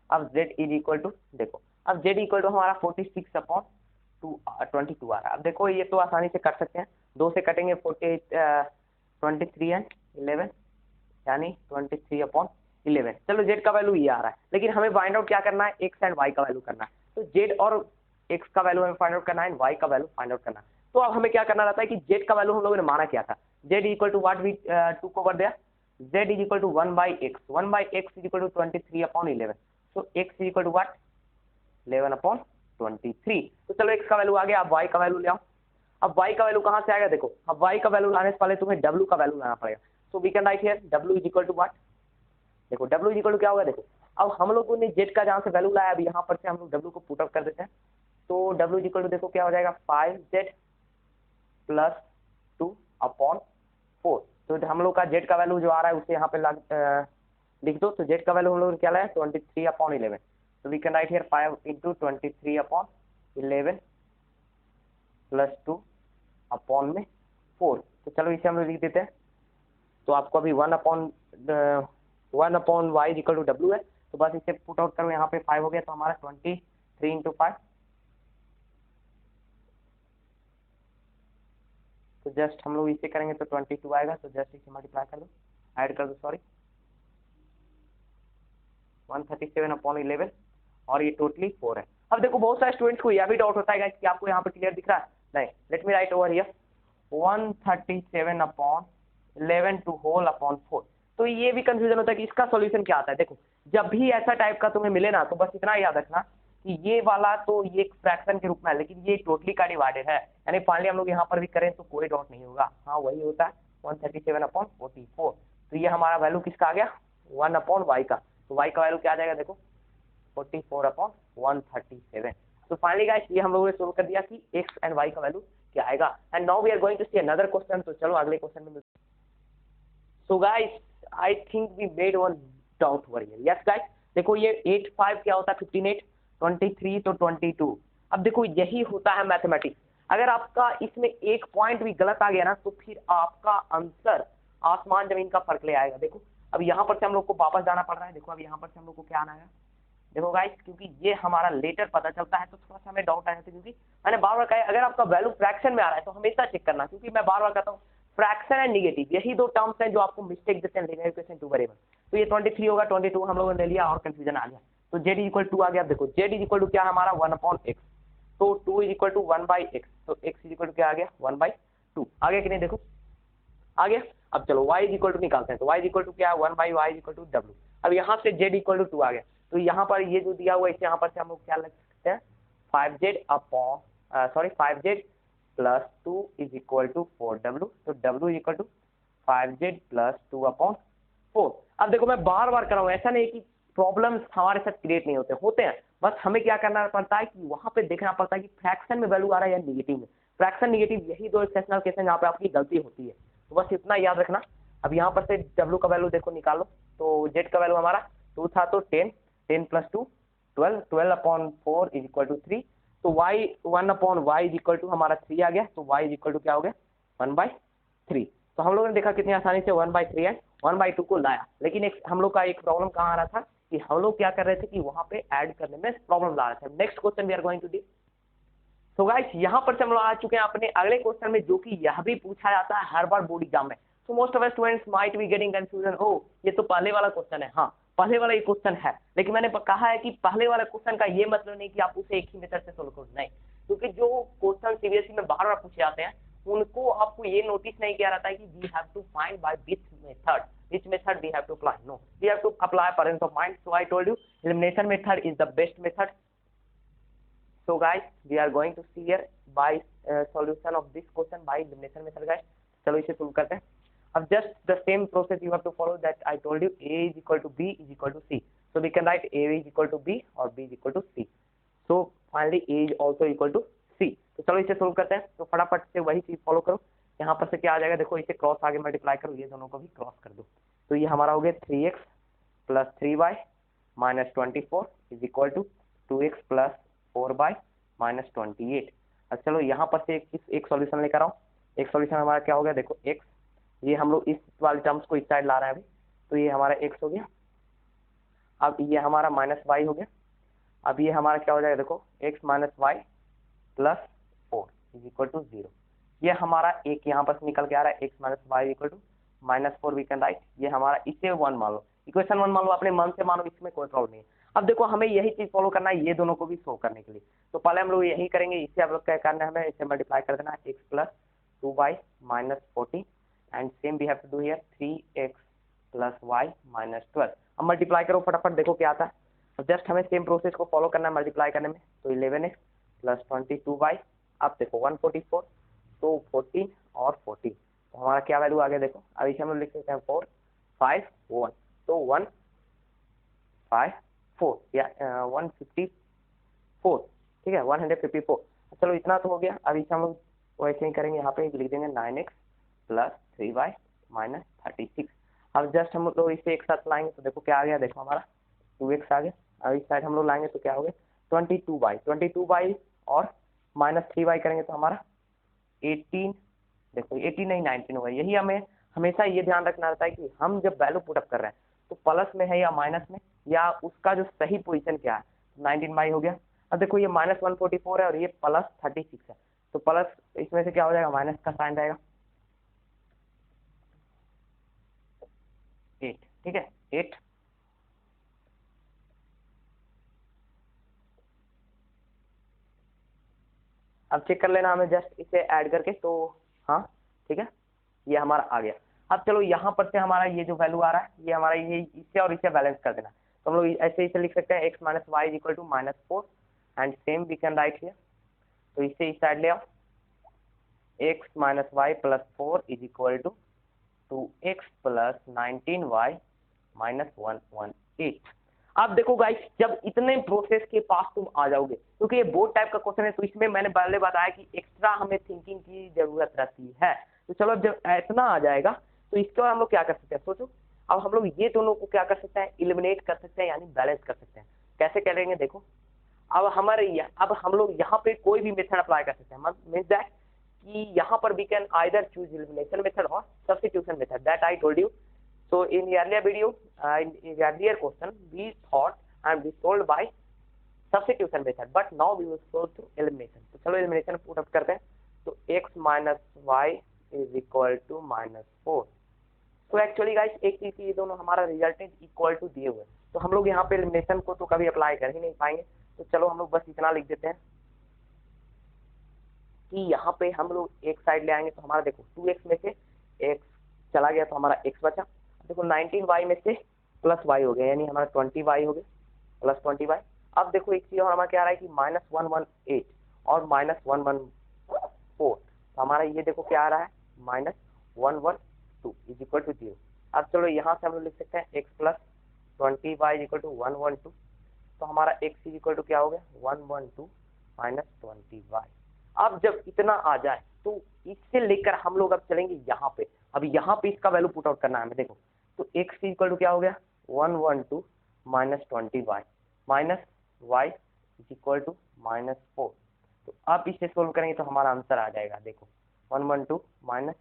अब z इज इक्वल टू देखो, अब z इक्वल टू हमारा 46 अपॉन 22 आ रहा है। अब देखो ये तो आसानी से कर सकते हैं, 2 से कटेंगे 23 एंड 11 यानी 23 अपॉन 11। चलो z का वैल्यू ये आ रहा है, लेकिन हमें फाइंड आउट क्या करना है, x एंड y का वैल्यू करना है। तो z और x का वैल्यू हमें फाइंड आउट करना है, y का वैल्यू फाइंड आउट करना है। तो अब हमें क्या करना रहता है कि z का वैल्यू हम लोगों ने माना क्या था, z equal to what we to over there, z is equal to 1/x, 1/x is equal to 23 upon 11। So x is equal to what 11 upon 23। तो चलो x का वैल्यू आ गया, अब y का वैल्यू ले आओ। अब y का वैल्यू कहाँ से आएगा देखो, अब y का वैल्यू लाने से पहले तुम्हें w का वैल्यू लाना पड़ेगा। So we can write here w is equal to what, देखो w इज इक्वल टू क्या होगा देखो, अब हम लोगों ने z का जहाँ से वैल्यू लाया, अब यहाँ पर से हम लोग w को पुट अप कर देते हैं। तो w इज इक्वल टू देखो क्या हो जाएगा 5z प्लस 2 अपॉन 4। तो हम लोग का z का वैल्यू जो आ रहा है उसे यहाँ पे लिख दो। तो z का वैल्यू हम लोग ने क्या लाया 23 अपॉन 11। तो we can write here 5 into 23 upon 11 plus 2 upon में 4। तो चलो इसे हम लोग लिख देते हैं। तो आपको अभी 1 upon y equal to w है, तो बस इसे पुट आउट करो, यहाँ पे 5 हो गया, तो हमारा 23 इंटू 5। तो जस्ट हम लोग इसे करेंगे तो 22 आएगा, तो जस्ट इसे मल्टीप्लाई कर दो, ऐड कर दो, सॉरी 137 अपॉन 11 और ये टोटली 4 है। अब देखो बहुत सारे स्टूडेंट्स को यह भी डाउट होता है कि आपको यहाँ पे क्लियर दिख रहा है, नहीं, let me write over here 137 upon 11 to whole upon 4। तो ये भी कंफ्यूजन होता है कि इसका सॉल्यूशन क्या आता है। देखो जब भी ऐसा टाइप का तुम्हें मिले ना, तो बस इतना याद रखना कि ये वाला तो ये एक फ्रैक्शन के रूप में है, लेकिन ये टोटली का डिवाइडेड है, यानी फाइनली हम लोग यहाँ पर भी करें तो कोई डाउट नहीं होगा, हाँ वही होता है 137 अपॉन 44। तो ये हमारा वैल्यू किसका आ गया 1 अपॉन वाई का। तो वाई का वैल्यू क्या आ जाएगा देखो 44 अपॉन 137। तो फाइनली गाइस ये हम लोगों ने सोल्व कर दिया कि x एंड y का वैल्यू क्या आएगा। And now we are going to see another question. तो चलो अगले क्वेश्चन में। So guys I think we made one doubt over here. Yes guys देखो ये 8 5 क्या होता है 15 8 23 तो 22। अब देखो यही होता है मैथमेटिक्स, अगर आपका इसमें एक पॉइंट भी गलत आ गया ना, तो फिर आपका आंसर आसमान जमीन का फर्क ले आएगा। देखो अब यहाँ पर से हम लोग को वापस जाना पड़ रहा है, देखो अब यहाँ पर से हम लोग को क्या आना है, देखो गाइस क्योंकि ये हमारा लेटर पता चलता है तो थोड़ा सा हमें डाउट आ जाता है, क्योंकि मैंने बार बार कहा अगर आपका वैल्यू फ्रैक्शन में आ रहा है तो हमेशा चेक करना, क्योंकि मैं बार बार कहता हूँ फ्रैक्शन एंड निगेटिव यही दो टर्म्स हैं जो आपको मिस्टेक देते हैं लिनियर इक्वेशन टू वेरिएबल। तो ये 23 होगा, 22 हम लोगों ने ले लिया और कंफ्यूजन आ गया। तो z इक्वल टू आ गया, देखो z इक्वल टू क्या हमारा 1 अपॉन x, तो 2 इज इक्वल टू 1/x, तो x इक्वल टू क्या आ गया 1/2 आ गया कि नहीं, देखो आ गया। अब चलो y इक्वल टू निकालते हैं, तो y इक्वल टू क्या है 1/y इक्वल टू w। अब यहाँ से z इक्वल टू 2 आ गया, तो यहाँ पर ये जो दिया हुआ है इसे यहाँ पर से हम लोग क्या लग सकते हैं 5z upon 5z plus 2 is equal to 4w। तो w is equal to 5z plus 2 upon 4। अब देखो मैं बार बार कर रहा हूँ, ऐसा नहीं कि प्रॉब्लम्स हमारे साथ क्रिएट नहीं होते हैं, बस हमें क्या करना पड़ता है कि वहां पे देखना पड़ता है कि फ्रैक्शन में वैल्यू आ रहा है या निगेटिव में। फ्रैक्शन निगेटिव यही दो एक्सेप्शनल केस हैं जहाँ पे आपकी गलती होती है, तो बस इतना याद रखना। अब यहाँ पर से w का वैल्यू देखो निकालो, तो z का वैल्यू हमारा 2 था, तो 10 plus 2 12 upon 4 is equal to 3। तो y 1 upon y is equal to हमारा 3 आ गया, तो y इज इक्वल टू क्या हो गया 1/3। तो हम लोगों ने देखा कितनी आसानी से 1/3 है 1/2 को लाया, लेकिन एक हम लोग का एक प्रॉब्लम कहाँ आ रहा था कि हम लोग क्या कर रहे थे कि वहां पे ऐड करने में प्रॉब्लम ला रहे थे। Next question we are going to do. तो गाइस यहाँ पर से हम लोग आ चुके हैं अपने अगले क्वेश्चन में, जो कि यह भी पूछा जाता है हर बार बोर्ड एग्जाम में। So most of the students might be getting confusion, ओ ये तो पहले वाला क्वेश्चन है। हाँ पहले वाला ये क्वेश्चन है, लेकिन मैंने कहा है कि पहले वाला क्वेश्चन का ये मतलब नहीं कि आप उसे एक ही मेथड से सोल्व करो, नहीं, क्योंकि जो क्वेश्चन सीबीएसई में बार बार पूछे जाते हैं उनको आपको ये नोटिस नहीं किया रहता है कि we have to find by which method we have to apply. No, we have to apply presence of mind. So I told you elimination method is the best method. So guys we are going to see here by solution of this question by elimination method guys। चलो इसे solve करते हैं। अब just the same process you have to follow that I told you, a is equal to b is equal to c, so we can write a is equal to b or b is equal to c। so finally a is also equal to c। तो चलो इसे solve करते हैं। तो फटाफट से वही चीज फॉलो करो, यहाँ पर से क्या आ जाएगा देखो, इसे क्रॉस आगे मल्टीप्लाई करो, ये दोनों को भी क्रॉस कर दो, तो ये हमारा हो गया 3x plus 3y minus 24 is equal to 2x plus 4 by minus 28। अब चलो यहाँ पर से एक सॉल्यूशन लेकर आओ। एक सॉल्यूशन हमारा क्या हो गया, देखो x, ये हम लोग इस वाले टर्म्स को इस साइड ला रहे हैं अभी, तो ये हमारा x हो गया। अब ये हमारा माइनस वाई हो गया। अब ये हमारा क्या हो जाएगा, देखो x minus y plus 4 is equal to 0। ये हमारा एक यहाँ पर निकल के आ रहा है, x minus y equal to minus 4 we can write. ये हमारा इसे 1 मान लो, इक्वेशन 1 मान लो, अपने मन से मानो, इसमें कोई प्रॉब्लम नहीं है। अब देखो हमें यही चीज फॉलो करना है ये दोनों को भी शो करने के लिए, तो पहले हम लोग यही करेंगे। इससे आप लोग क्या करना है, हमें इसे मल्टीप्लाई कर देना है, x plus 2 by minus 40 and same we have to do here 3x plus y minus 12। अब मल्टीप्लाई करो फटाफट, देखो क्या आता है। तो जस्ट हमें सेम प्रोसेस को फॉलो करना है मल्टीप्लाई करने में। तो 11x प्लस 22 बाई, अब देखो 144, तो 14 और 14, तो हमारा क्या वैल्यू आ गया, देखो अब इसे हम लोग लिख सकते हैं 4 5 1, तो 154 या 154, ठीक है 154। चलो इतना तो हो गया। अब इसे हम लोग वैसे ही करेंगे, यहाँ पे लिख देंगे 9x प्लस 3 बाई माइनस 36। अब जस्ट हम लोग इसे एक साथ लाएंगे तो देखो क्या आ गया, देखो हमारा 2x आ गया। अब इस साइड हम लोग लाएंगे तो क्या हो गया 22 बाई और माइनस 3 बाई करेंगे तो हमारा 18, देखो 18 नहीं 19 होगा। यही हमें हमेशा ये ध्यान रखना रहता है कि हम जब वैल्यू पुटअप कर रहे हैं तो प्लस में है या माइनस में, या उसका जो सही पोजीशन क्या है। 19 बाई हो गया। अब देखो ये माइनस 144 है और ये प्लस 36 है, तो प्लस इसमें से क्या हो जाएगा, माइनस का साइन रहेगा 8, ठीक है 8। अब चेक कर लेना हमें जस्ट इसे ऐड करके, तो हाँ ठीक है ये हमारा आ गया। अब चलो यहाँ पर से हमारा ये जो वैल्यू आ रहा है ये हमारा ये इससे और इसे बैलेंस कर देना। तो हम लोग ऐसे इसे लिख सकते हैं x minus y is equal to minus 4 and same we can write here. तो इससे इस साइड ले आओ, x minus y plus 4 is equal to 2x plus 19y minus 118। अब देखो गाइस, जब इतने प्रोसेस के पास तुम आ जाओगे, क्योंकि ये बोर्ड टाइप का क्वेश्चन है, तो इसमें मैंने पहले बताया कि एक्स्ट्रा हमें थिंकिंग की जरूरत रहती है। तो चलो जब इतना आ जाएगा तो इसके बाद हम लोग क्या कर सकते हैं, सोचो। अब हम लोग ये दोनों को क्या कर सकते हैं, इलिमिनेट कर सकते हैं, यानी बैलेंस कर सकते हैं। कैसे करेंगे, देखो अब अब हम लोग यहाँ पे कोई भी मेथड अप्लाई कर सकते हैं। मीन्स दैट कि यहाँ पर we can either choose elimination method और substitution method, that I told you. So in earlier video, in earlier question, we thought and we solved by substitution method, but now we will solve through elimination. तो चलो elimination put up करते हैं। तो x minus y is equal to minus 4। तो actually guys एक चीज ये दोनों हमारा रिजल्टेंट इक्वल टू दिए हुए, तो हम लोग यहाँ पे एलिमिनेशन को तो कभी अप्लाई कर ही नहीं पाएंगे। तो चलो हम लोग बस इतना लिख देते हैं कि यहाँ पे हम लोग एक साइड ले आएंगे तो हमारा देखो 2x में से x चला गया तो हमारा x बचा। देखो 19y में से प्लस y हो गया, यानी हमारा 20y हो गया प्लस 20y। अब देखो एक चीज और हमारा क्या आ रहा है कि माइनस 118 और माइनस 114, तो हमारा ये देखो क्या आ रहा है माइनस 112 इज इक्वल टू 0। अब चलो यहाँ से हम लोग लिख सकते हैं x plus 20y is equal to 112, तो हमारा x इज इक्वल टू क्या हो गया 112 माइनस 20y। अब जब इतना आ जाए तो इससे लेकर हम लोग अब चलेंगे यहाँ पे। अब यहाँ पे इसका वैल्यू पुट आउट करना है हमें। देखो तो x इक्वल टू क्या हो गया 112 minus 20y minus y is equal to minus 4। तो अब इसे सोल्व करेंगे तो हमारा आंसर आ जाएगा, देखो 112 माइनस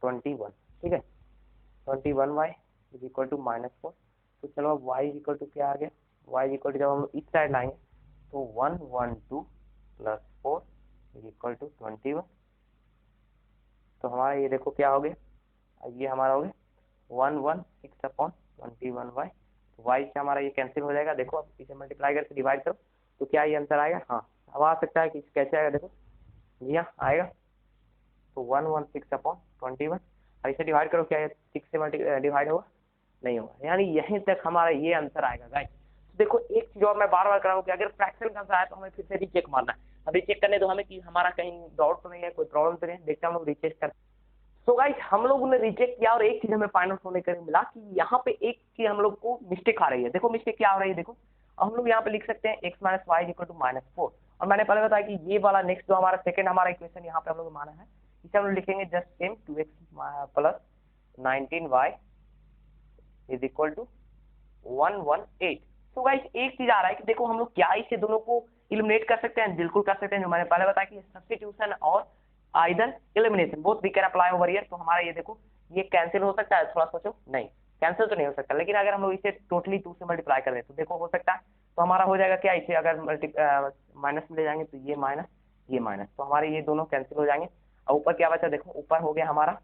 21, ठीक है 21y is equal to minus 4। तो चलो अब y इज इक्वल टू क्या आ गया, y इज इक्वल टू जब हम लोग इस साइड लाएंगे तो 112 प्लस 4 इज इक्वल टू 21। तो हमारा ये देखो क्या हो गया, ये हमारा हो गया 116 अपॉन 21y। y से हमारा ये कैंसिल हो जाएगा। देखो अब इसे मल्टीप्लाई करके डिवाइड करो तो क्या ये आंसर आएगा, हाँ अब आ सकता है कि कैसे आएगा, देखो जी हाँ आएगा। तो 116 अपॉन 21, अब इसे डिवाइड करो, क्या 6 से डिवाइड होगा, नहीं होगा, यानी यहीं तक हमारा ये आंसर आएगा गाइस। तो देखो एक चीज और मैं बार बार कराऊँ कि अगर फ्रैक्शन का आंसर आया तो हमें फिर से रीचेक मारना है। अब रीचेक करने दो हमें कि हमारा कहीं डाउट तो नहीं है, कोई प्रॉब्लम तो नहीं है, देखते हैं हम लोग रीचेक करते। सो गाइस हम लोगों ने रिजेक्ट किया और एक चीज हमें फाइंड आउट होने के मिला कि यहाँ पे एक की हम लोग को मिस्टेक आ रही है। देखो मिस्टेक क्या आ रही है, देखो अब हम लोग यहाँ पे लिख सकते हैं x minus y equal to minus 4, और मैंने पहले बताया कि ये वाला नेक्स्ट जो हमारा सेकंड हमारा इक्वेशन यहाँ पे हम लोग माना है, इसे हम लोग लिखेंगे just same 2x plus 19y is equal to 118। तो गाइस एक चीज आ रहा है कि देखो हम लोग क्या इसे दोनों को इलिमिनेट कर सकते हैं, बिल्कुल कर सकते हैं, जो मैंने पहले बताया कि सब्स्टिट्यूशन और either elimination both we can apply over here. तो हमारा ये देखो ये कैंसिल हो सकता है, थोड़ा सोचो, नहीं कैंसिल तो नहीं हो सकता, लेकिन अगर हम लोग इसे टोटली 2 से मल्टीप्लाई कर दें तो देखो हो सकता है। तो हमारा हो जाएगा क्या, इसे अगर माइनस में ले जाएंगे तो ये माइनस, तो हमारे ये दोनों कैंसिल हो जाएंगे। और ऊपर क्या बचा, देखो ऊपर हो गया हमारा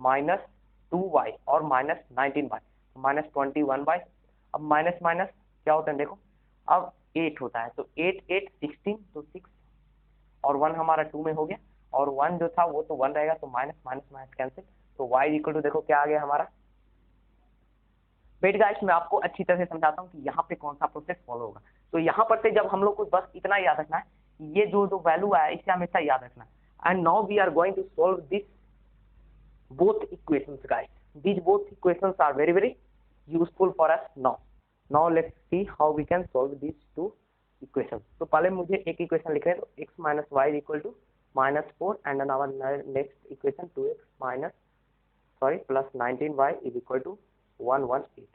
-2y और -19y, -21y। अब माइनस माइनस क्या होता है देखो, अब 8 होता है, तो 8 8 16, तो 6 और 1 हमारा 2 में हो गया, और 1 जो था वो तो 1 रहेगा, तो माइनस माइनस माइनस कैंसिल, तो y इक्वल टू देखो क्या आ गया हमारा। वेट गाइस मैं आपको अच्छी तरह से समझाता हूँ कि यहाँ पे कौन सा प्रोसेस फॉलो होगा। तो यहाँ पर से जब हम लोग को बस इतना याद रखना है, ये जो जो वैल्यू आया इसे हमेशा याद रखना है। And now we are going to solve this both equations guys. These both equations are very useful for us now. Now let's see how we can solve these two equations. तो पहले मुझे एक इक्वेशन लिख रहे हैं, तो x minus y is equal to -4 and then our next equation 2x minus plus 19y is equal to 118.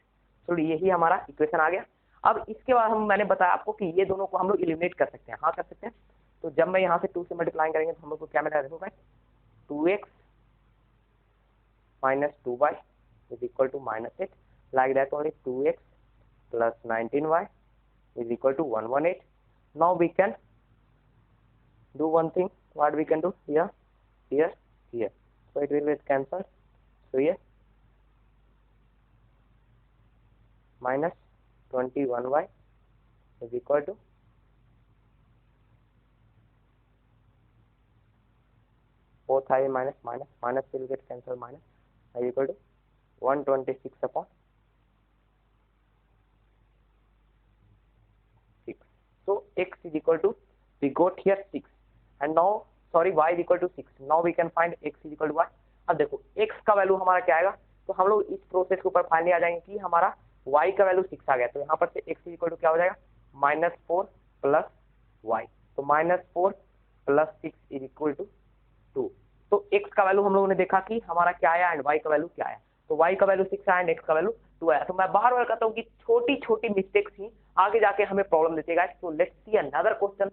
तो यही हमारा इक्वेशन आ गया। अब इसके बाद मैंने बताया आपको कि ये दोनों को हम लोग एलिमिनेट कर सकते हैं, हाँ कर सकते हैं। तो जब मैं यहाँ से 2 से मल्टीप्लाई करेंगे तो हम लोग को क्या मिलेगा, देखो guys 2x minus 2y is equal to -8, like that only 2x plus 19y is equal to 118. Now we can do one thing, what we can do here, so it will get cancelled, so here minus 21y is equal to both I minus will get cancelled, minus is equal to 126 upon 6. So x is equal to, we got here 6 and now y is equal to 6. Now we can find x is equal to what. अब देखो x का value हमारा क्या आएगा, तो हम लोग इस प्रोसेस के ऊपर फाइनली आ जाएंगे कि हमारा y का वैल्यू 6 आ गया, तो यहाँ पर से x is equal to क्या हो जाएगा, -4 प्लस y, तो -4 प्लस 6 इज इक्वल टू 2। तो x का वैल्यू हम लोगों ने देखा कि हमारा क्या आया एंड y का वैल्यू क्या आया, तो y का वैल्यू 6 आया एंड x का वैल्यू 2 आया। तो मैं बार बार कहता हूँ कि छोटी छोटी मिस्टेक्स ही आगे जाके हमें प्रॉब्लम देती है। सो let's C another question.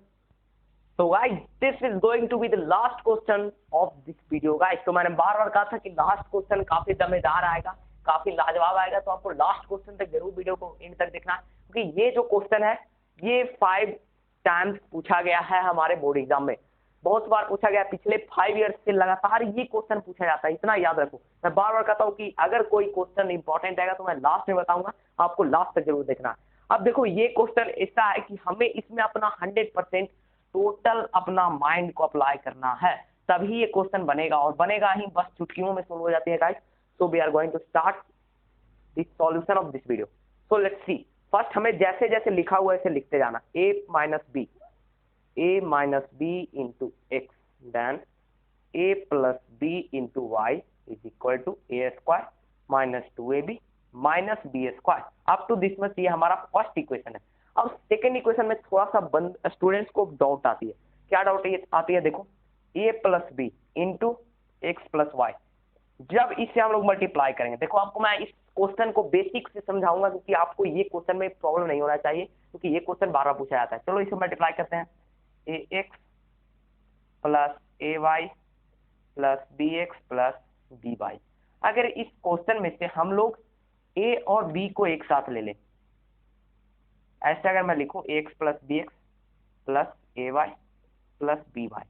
So guys, this is going to be the last question of this video guys। तो मैंने बार बार कहा था कि लास्ट क्वेश्चन काफी दमदार आएगा, काफी लाजवाब आएगा, तो आपको लास्ट क्वेश्चन तक जरूर वीडियो को एंड तक देखना, क्योंकि ये जो क्वेश्चन है ये 5 टाइम्स पूछा गया है हमारे बोर्ड एग्जाम में, बहुत बार पूछा गया, पिछले 5 ईयर्स से लगातार ये क्वेश्चन पूछा जाता है, इतना याद रखो। मैं बार बार कहता हूँ कि अगर कोई क्वेश्चन इंपॉर्टेंट आएगा तो मैं लास्ट में बताऊंगा, आपको लास्ट तक जरूर देखना। अब देखो ये क्वेश्चन ऐसा है कि हमें इसमें अपना 100% टोटल अपना माइंड को अप्लाई करना है, तभी ये क्वेश्चन बनेगा, और बनेगा ही बस चुटकियों में सोल्व हो जाती है guys. So we are going to start this solution of this video. So let's see, first हमें जैसे जैसे लिखा हुआ है ऐसे लिखते जाना, a minus b into x, then a plus b into y is equal to a square minus 2ab minus b square up to this much. ये हमारा फर्स्ट इक्वेशन है। अब सेकेंड इक्वेशन में थोड़ा सा स्टूडेंट्स को डाउट आती है, क्या डाउट आती है, देखो a plus B into x plus y, जब इसे हम लोग मल्टीप्लाई करेंगे, देखो आपको मैं इस क्वेश्चन को बेसिक से समझाऊंगा, क्योंकि आपको ये क्वेश्चन में प्रॉब्लम नहीं होना चाहिए, क्योंकि ये क्वेश्चन बार बार पूछा जाता है। चलो इसे मल्टीप्लाई करते हैं, A X plus A Y plus B X plus B Y. अगर इस क्वेश्चन में से हम लोग ए और बी को एक साथ ले लें, ऐसे अगर मैं लिखूं A X plus B X plus A Y plus B Y,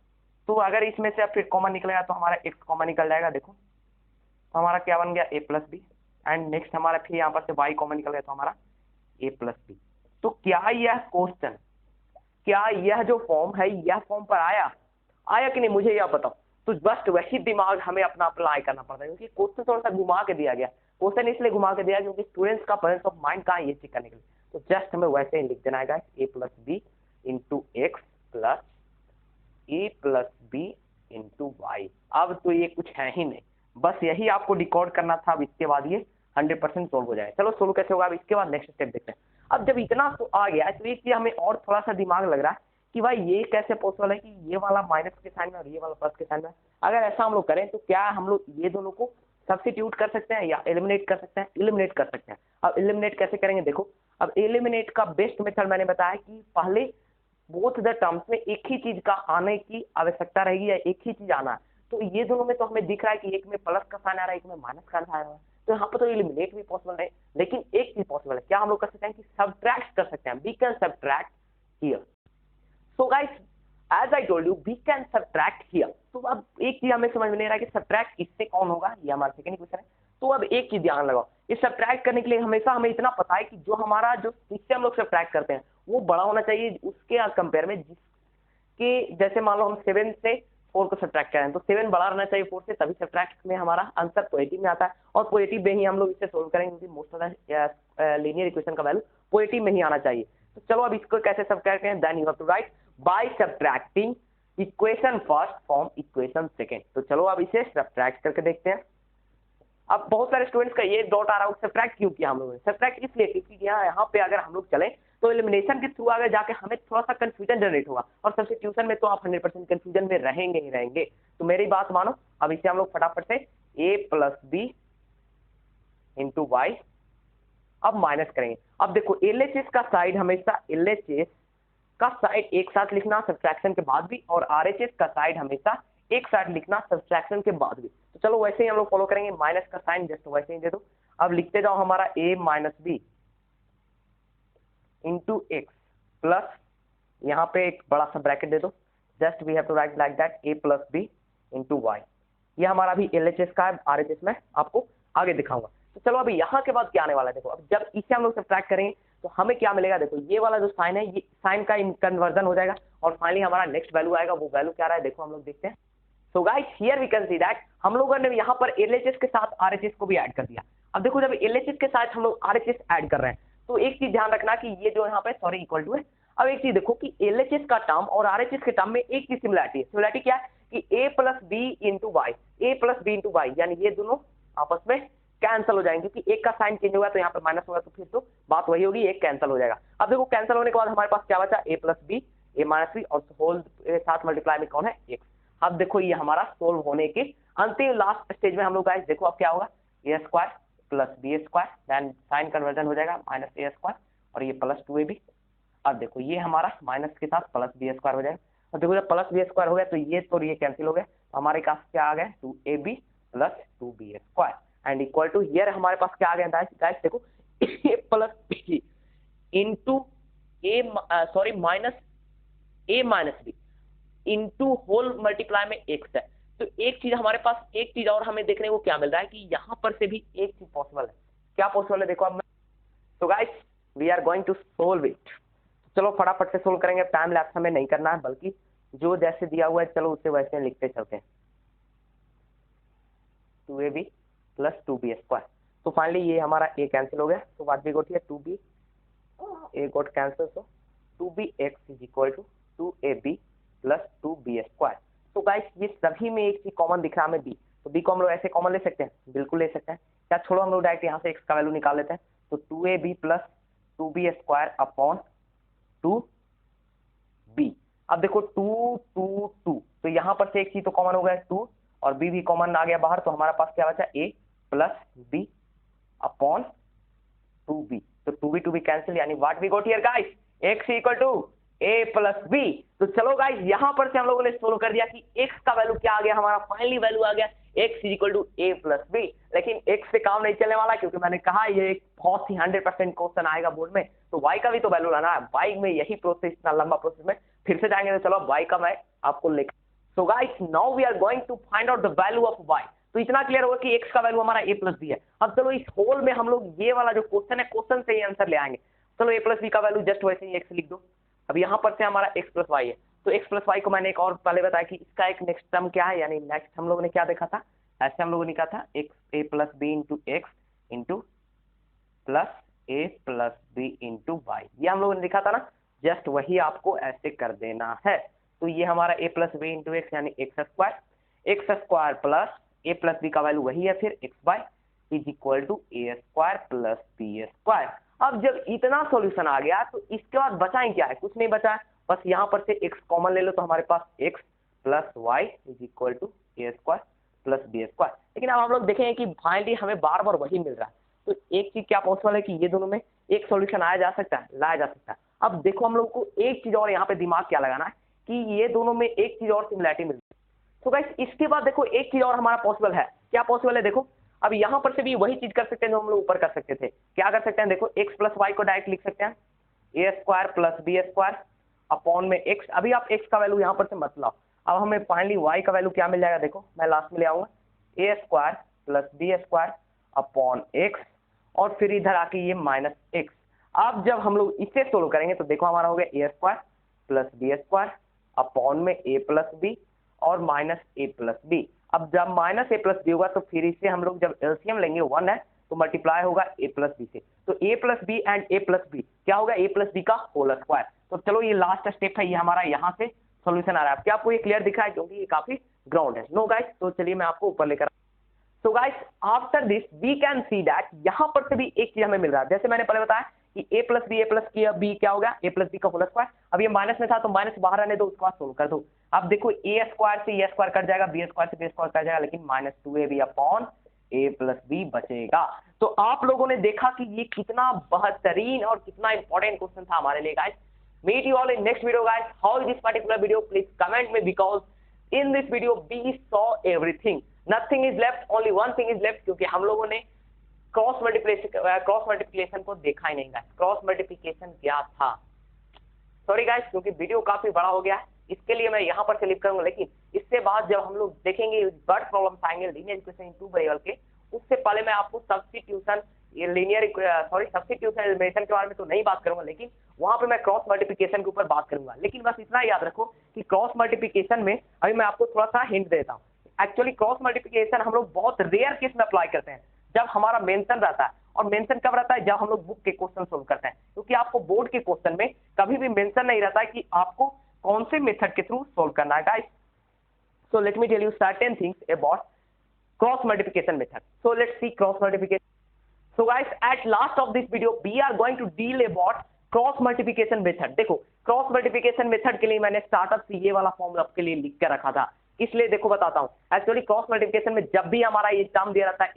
तो अगर इसमें से फिर कॉमन निकलेगा तो हमारा एक्स कॉमन निकल जाएगा, देखो तो हमारा क्या बन गया, ए प्लस बी, एंड नेक्स्ट हमारा फिर यहाँ पर से वाई कॉमन निकल गया तो हमारा ए प्लस बी। तो क्या यह क्वेश्चन, क्या यह जो फॉर्म है यह फॉर्म पर आया कि नहीं, मुझे यह बताओ। तो बस वही दिमाग हमें अपना अप्लाई करना पड़ता है, क्योंकि क्वेश्चन थोड़ा सा घुमा के दिया गया, क्वेश्चन इसलिए घुमा के दिया क्योंकि स्टूडेंट्स का प्रेजेंस ऑफ माइंड कहाँ ये चेक करने के लिए। तो जस्ट हमें वैसे ही लिख देना है A plus B into x plus A plus B into Y. अब तो ये कुछ है ही नहीं, बस यही आपको डिकोड करना था। अब इसके बाद ये 100% सोल्व हो जाएगा। चलो सोल्व कैसे होगा अब इसके बाद नेक्स्ट स्टेप देखते हैं। अब जब इतना तो आ गया तो एक चीज हमें और थोड़ा सा दिमाग लग रहा है कि भाई ये कैसे पॉसिबल है कि ये वाला माइनस के साइन में और ये वाला प्लस के साइन में। अगर ऐसा हम लोग करें तो क्या हम लोग ये दोनों को सब्स्टिट्यूट कर सकते हैं या एलिमिनेट कर सकते हैं? एलिमिनेट कर सकते हैं। अब एलिमिनेट कैसे करेंगे, देखो अब एलिमिनेट का बेस्ट मेथड मैंने बताया कि पहले बोथ द टर्म्स में एक ही चीज का आने की आवश्यकता रहेगी या एक ही चीज आना है। तो ये दोनों में तो हमें दिख रहा है कि एक में प्लस का साइन आ रहा है, एक में माइनस का साइन आ रहा है, तो यहाँ पर तो एलिमिनेट भी पॉसिबल है। लेकिन एक चीज पॉसिबल है, क्या हम लोग कर सकते हैं कि सब्ट्रैक्ट कर सकते हैं, we can subtract here. So guys as I told you we can subtract here. तो अब एक चीज हमें समझ में नहीं रहा है कि सब्ट्रैक्ट इससे कौन होगा, ये हमारा सेकंड क्वेश्चन है। तो अब एक चीज ध्यान लगाओ, इस सब्ट्रैक्ट करने के लिए हमेशा हमें इतना पता है कि जो हमारा जो जिससे हम लोग सब्ट्रैक्ट करते हैं वो बड़ा होना चाहिए उसके कंपेयर में, जिसके जैसे मान लो हम 7 से 4 को सब्ट्रैक्ट करें तो 7 बड़ा रहना चाहिए 4 से, तभी सब्ट्रैक्ट में हमारा आंसर पॉजिटिव में आता है। और पॉजिटिव में ही हम लोग इसे सोल्व करेंगे क्योंकि most of the linear equation का वैल्यू पॉजिटिव में ही आना चाहिए। तो चलो अब इसको कैसे सब्ट्रैक्ट करें, then you have to write by subtracting equation first from equation second. तो चलो अब इसे सब्ट्रैक्ट करके देखते हैं। अब बहुत सारे स्टूडेंट्स का ये डाउट आ रहा है सब्ट्रैक्ट क्यों किया हम लोगों ने। सब्ट्रैक्ट इसलिए क्योंकि यहाँ पे अगर हम लोग चले तो एलिमिनेशन के थ्रू आगे जाके हमें थोड़ा सा कंफ्यूजन जनरेट होगा, और सब्स्टिट्यूशन में तो आप 100% कंफ्यूजन में रहेंगे ही रहेंगे। तो मेरी बात मानो, अब इसे हम लोग फटाफट से a plus B into Y अब माइनस करेंगे। अब देखो LHS का साइड हमेशा LHS का साइड एक साथ लिखना सब्ट्रैक्शन के बाद भी, और RHS का साइड हमेशा एक साथ लिखना सब्ट्रैक्शन के बाद भी। तो चलो वैसे ही हम लोग फॉलो करेंगे, माइनस का साइन जस्ट वैसे ही दे दो। अब लिखते जाओ हमारा a minus b into x plus, यहाँ पे एक बड़ा सा ब्रैकेट दे दो, just we have to write like that a plus B into y. ये हमारा भी LHS का है, RHS में आपको आगे दिखाऊंगा। तो चलो अभी यहाँ के बाद क्या आने वाला है, देखो अब जब इसे हम लोग सब्ट्रैक्ट करेंगे तो हमें क्या मिलेगा, देखो ये वाला जो साइन है ये साइन का कन्वर्जन हो जाएगा, और फाइनली हमारा नेक्स्ट वैल्यू आएगा। वो वैल्यू क्या रहा है देखो हम लोग देखते हैं। So guys here we can see that हम लोगों ने यहाँ पर LHS के साथ RHS को भी ऐड कर दिया। अब देखो जब LHS के साथ हम लोग RHS ऐड कर रहे हैं तो एक चीज ध्यान रखना कि ये जो यहाँ पे सॉरी इक्वल टू है। अब एक चीज देखो कि LHS का टर्म और RHS के टर्म में एक चीज सिमिलरिटी है। सिमिलरिटी क्या है कि a plus B into y, a plus B into y, यानी ये दोनों आपस में कैंसिल हो जाएंगे क्योंकि एक का साइन चेंज होगा तो यहाँ पर माइनस होगा, तो फिर तो बात वही होगी, एक कैंसिल हो जाएगा। अब देखो कैंसिल होने के बाद हमारे पास क्या बचा, a plus b a minus b और होल साथ मल्टीप्लाई में कौन है x। अब देखो ये हमारा सोल्व होने के अंतिम लास्ट स्टेज में हम लोग गाइस देखो अब क्या होगा, a square plus B square, then sign conversion हो जाएगा माइनस a स्क्वायर और ये प्लस 2ab। अब देखो ये हमारा माइनस के साथ प्लस बी स्क्वायर हो जाएगा, और देखो जब प्लस बी स्क्वायर हो गया तो ये कैंसिल हो गया, तो हमारे पास क्या आ गया 2ab plus 2b square and equal to here हमारे पास क्या आ गया गाइस देखो a plus B into minus a minus b into whole multiply में x है। तो एक चीज हमारे पास, एक चीज और हमें देखने को क्या मिल रहा है कि यहाँ पर से भी एक चीज पॉसिबल है। क्या पॉसिबल है देखो अब मैं, तो guys we are going to solve it. चलो फटाफट से सोल्व करेंगे, टाइम लैप्स हमें नहीं करना है बल्कि जो जैसे दिया हुआ है चलो उसे वैसे लिखते चलते हैं। 2ab प्लस 2b स्क्वायर, तो फाइनली ये हमारा a कैंसिल हो गया, तो what we got here 2b, a got cancel, so 2bx is equal to 2ab plus 2b square. तो गाइस ये सभी में एक चीज कॉमन दिख रहा है हमें b, तो b को हम लोग ऐसे कॉमन ले सकते हैं, बिल्कुल ले सकते हैं। क्या छोड़ो हम लोग डायरेक्ट यहाँ से x का वैल्यू निकाल लेते हैं, तो 2ab plus 2b square upon 2b। अब देखो 2 2 2, तो यहाँ पर से एक चीज तो कॉमन हो गया 2 और b भी कॉमन आ गया बाहर, तो हमारे पास क्या बचा a plus b upon 2b। तो 2b कैंसिल, यानी what we got here guys x equal to a plus b। तो चलो गाइस यहाँ पर से हम लोगों ने सोल्व कर दिया कि x का वैल्यू क्या आ गया, हमारा फाइनली वैल्यू आ गया x equal to a plus b। लेकिन x से काम नहीं चलने वाला क्योंकि मैंने कहा ये एक बहुत ही 100% क्वेश्चन आएगा बोर्ड में, तो y का भी तो वैल्यू लाना है। y में यही प्रोसेस, इतना लंबा प्रोसेस में फिर से जाएंगे, तो चलो y का मैं आपको लेकर। So guys now we are going to find out the value of y। तो इतना क्लियर होगा कि x का वैल्यू हमारा a प्लस बी है। अब चलो इस होल में हम लोग ये वाला जो क्वेश्चन है क्वेश्चन से ही आंसर ले आएंगे। चलो a प्लस बी का वैल्यू जस्ट वैसे ही x लिख दो। अब यहाँ पर से हमारा x प्लस वाई है, तो x प्लस वाई को मैंने एक और पहले बताया कि इसका एक नेक्स्ट टर्म क्या है, यानी नेक्स्ट हम लोगों ने क्या देखा था, ऐसे हम लोगों ने कहा था x a plus B into x into plus a plus B into y, ये हम लोगों ने लिखा था ना, जस्ट वही आपको ऐसे कर देना है। तो ये हमारा a plus B into X यानी X square plus a plus B का वैल्यू वही है फिर X Y is equal to a square plus B square. अब जब इतना सॉल्यूशन आ गया तो इसके बाद बचाएं क्या है, कुछ नहीं बचा है, बस यहाँ पर से x कॉमन ले लो, तो हमारे पास x plus y is equal to a square plus B square. लेकिन अब हम लोग देखेंगे कि फाइनली हमें बार बार वही मिल रहा है, तो एक चीज क्या पॉसिबल है कि ये दोनों में एक सॉल्यूशन आया जा सकता है, लाया जा सकता है। अब देखो हम लोग को एक चीज और यहाँ पे दिमाग क्या लगाना है कि ये दोनों में एक चीज और सिमिलैरिटी मिलती है। तो गाइस इसके बाद देखो एक चीज और हमारा पॉसिबल है। क्या पॉसिबल है? देखो अब यहाँ पर से भी वही चीज कर सकते हैं जो हम लोग ऊपर कर सकते थे। क्या कर सकते हैं? देखो x प्लस वाई को डायरेक्ट लिख सकते हैं A square plus B square upon में x। अभी आप x का वैल्यू यहाँ पर से मत लाओ। अब हमें फाइनली y का वैल्यू क्या मिल जाएगा? देखो मैं लास्ट में ले आऊंगा A square plus B square upon x और फिर इधर आके ये माइनस एक्स। अब जब हम लोग इसे सोल्व करेंगे तो देखो हमारा हो गया A square plus B square upon में ए प्लस बी और माइनस ए प्लस बी। अब जब माइनस ए प्लस बी होगा तो फिर इसे हम लोग जब एलसीएम लेंगे 1 है तो मल्टीप्लाई होगा ए प्लस बी से। तो A plus B and A plus B क्या होगा? ए प्लस बी का होल स्क्वायर। तो चलो ये लास्ट स्टेप है, ये हमारा यहाँ से सॉल्यूशन आ रहा है। क्या आपको ये क्लियर दिख रहा है? क्योंकि ये काफी ग्राउंड है। नो गाइस, तो चलिए मैं आपको ऊपर लेकर। So guys, after this we can see that यहाँ पर से भी एक चीज हमें मिल रहा है। जैसे मैंने पहले बताया कि a प्लस बी क्या हो गया? a प्लस बी का होल स्क्वायर। अब ये माइनस में था तो माइनस बाहर आने दो, उसके बाद सोल्व कर दो। अब देखो a स्क्वायर से ए स्क्वायर कट जाएगा, बी स्क्वायर से बी स्क्वायर कट जाएगा, लेकिन minus 2ab upon a plus b बचेगा। तो आप लोगों ने देखा कि ये कितना बेहतरीन और कितना इंपॉर्टेंट क्वेश्चन था हमारे लिए। Guys meet you all in next video guys. How is this particular video? Please comment me because in this video we saw everything. Nothing is left, only one thing is left, क्योंकि हम लोगों ने cross multiplication को देखा ही नहीं guys. Cross multiplication क्या था? Sorry guys, क्योंकि वीडियो काफी बड़ा हो गया है, इसके लिए मैं यहाँ पर से लिख करूंगा। लेकिन इससे बाद जब हम लोग देखेंगे बर्ड प्रॉब्लम्स आएंगे linear equation in two variable के, उससे पहले मैं आपको सब्स्टिट्यूशन एलिमिनेशन के बारे में तो नहीं बात करूंगा, लेकिन वहां पे मैं क्रॉस मल्टीप्लिकेशन के ऊपर बात करूंगा। लेकिन बस इतना याद रखो कि क्रॉस मल्टीप्लिकेशन में अभी मैं आपको थोड़ा सा हिंट देता हूँ। एक्चुअली क्रॉस मल्टीप्लिकेशन हम लोग बहुत रेयर केस में अप्लाई करते हैं, जब हमारा मेंशन रहता है। और मेंशन कब रहता है? जब हम लोग बुक के क्वेश्चन सोल्व करते हैं, क्योंकि आपको बोर्ड के क्वेश्चन में कभी भी मेंशन नहीं रहता है कि आपको कौन से मेथड के थ्रू सोल्व करना है guys. So let me tell you certain things about cross multiplication method. So let's see cross multiplication. So guys, at last of this video, we are going to deal about cross multiplication method. देखो cross multiplication method के लिए मैंने startup से ये वाला formula आपके लिए लिख कर रखा था, इसलिए देखो बताता हूँ। एक्चुअली क्रॉस मल्टीप्लिकेशन में जब भी हमारा ये टर्म दिया रहता है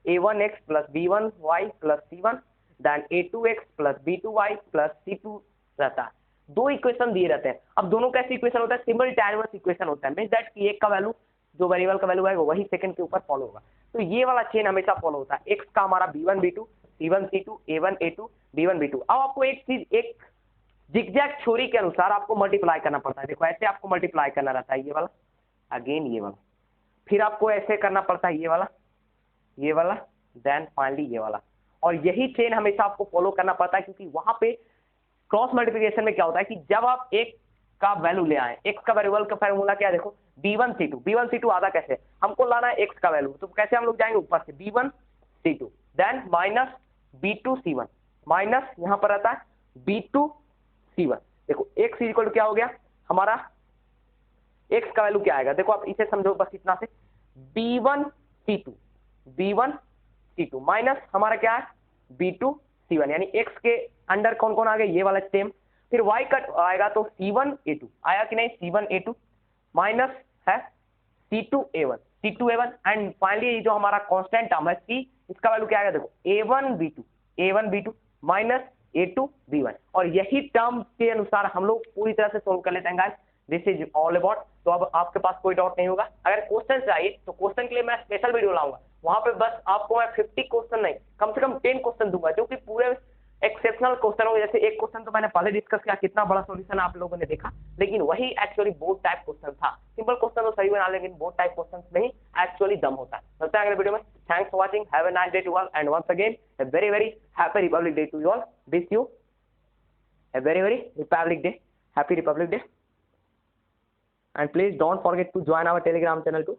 a1x plus b1y plus c1 then a2x plus b2y plus c2 रहता है। दो इक्वेशन दिए रहते हैं। अब दोनों कैसे इक्वेशन होता है? सिमल्टेनियस इक्वेशन होता है, मींस दैट कि एक का वैल्यू जो वेरिएबल का वैल्यू आएगा वही सेकंड के ऊपर फॉलो होगा। तो ये वाला चेन हमेशा फॉलो होता है। x का हमारा b1 b2 c1 c2 a1 a2 b1 b2। अब आपको एक चीज एक जिगजैग थ्योरी के अनुसार आपको मल्टीप्लाई करना पड़ता है। देखो ऐसे आपको मल्टीप्लाई करना रहता है, ये वाला अगेन ये वाला, फिर आपको ऐसे करना पड़ता है ये वाला देन फाइनली ये वाला। और यही चेन हमेशा आपको फॉलो करना पड़ता है, क्योंकि वहां पे क्रॉस मल्टीप्लिकेशन में क्या होता है कि जब आप एक का वैल्यू ले आए, x का वेरिएबल का फॉर्मूला क्या है? देखो b1 c2 आधा कैसे हमको लाना है x का वैल्यू, तो कैसे हम लोग जाएंगे ऊपर से b1 c2 then minus b2 c1 minus यहाँ पर रहता है b2 c1। देखो x इक्वल टू क्या हो गया हमारा? x का वैल्यू क्या आएगा? देखो आप इसे समझो बस इतना से, b1 c2 माइनस हमारा क्या है? b2 c1, यानी x के अंडर कौन कौन आ गया? ये वाला सेम। फिर y कट आएगा तो c1 a2 आया कि नहीं? c1 a2 माइनस है c2 a1 एंड फाइनली जो हमारा कांस्टेंट टर्म है c, इसका वैल्यू क्या आएगा? देखो a1 b2 minus a2 b1। और यही टर्म के अनुसार हम लोग पूरी तरह से सोल्व कर लेते हैं guys. This is all about. तो अब आपके पास कोई डाउट नहीं होगा। अगर क्वेश्चन चाहिए तो क्वेश्चन के लिए मैं स्पेशल वीडियो लाऊंगा, वहां पे बस आपको मैं 50 क्वेश्चन नहीं कम से कम 10 क्वेश्चन दूंगा, जो कि पूरे एक्सेप्शनल क्वेश्चन होंगे। जैसे एक क्वेश्चन तो मैंने पहले डिस्कस किया, कितना बड़ा सॉल्यूशन आप लोगों ने देखा, लेकिन वही एक्चुअली बोर्ड टाइप क्वेश्चन था। सिंपल क्वेश्चन तो सही बना, लेकिन बोर्ड टाइप क्वेश्चन में ही एक्चुअली दम होता है। मिलते हैं अगले वीडियो में। Thanks for watching, have a nice day to all and once again a very very happy Republic Day to you all. Wish you a very very Republic Day, happy Republic Day, and please don't forget to join our Telegram channel too.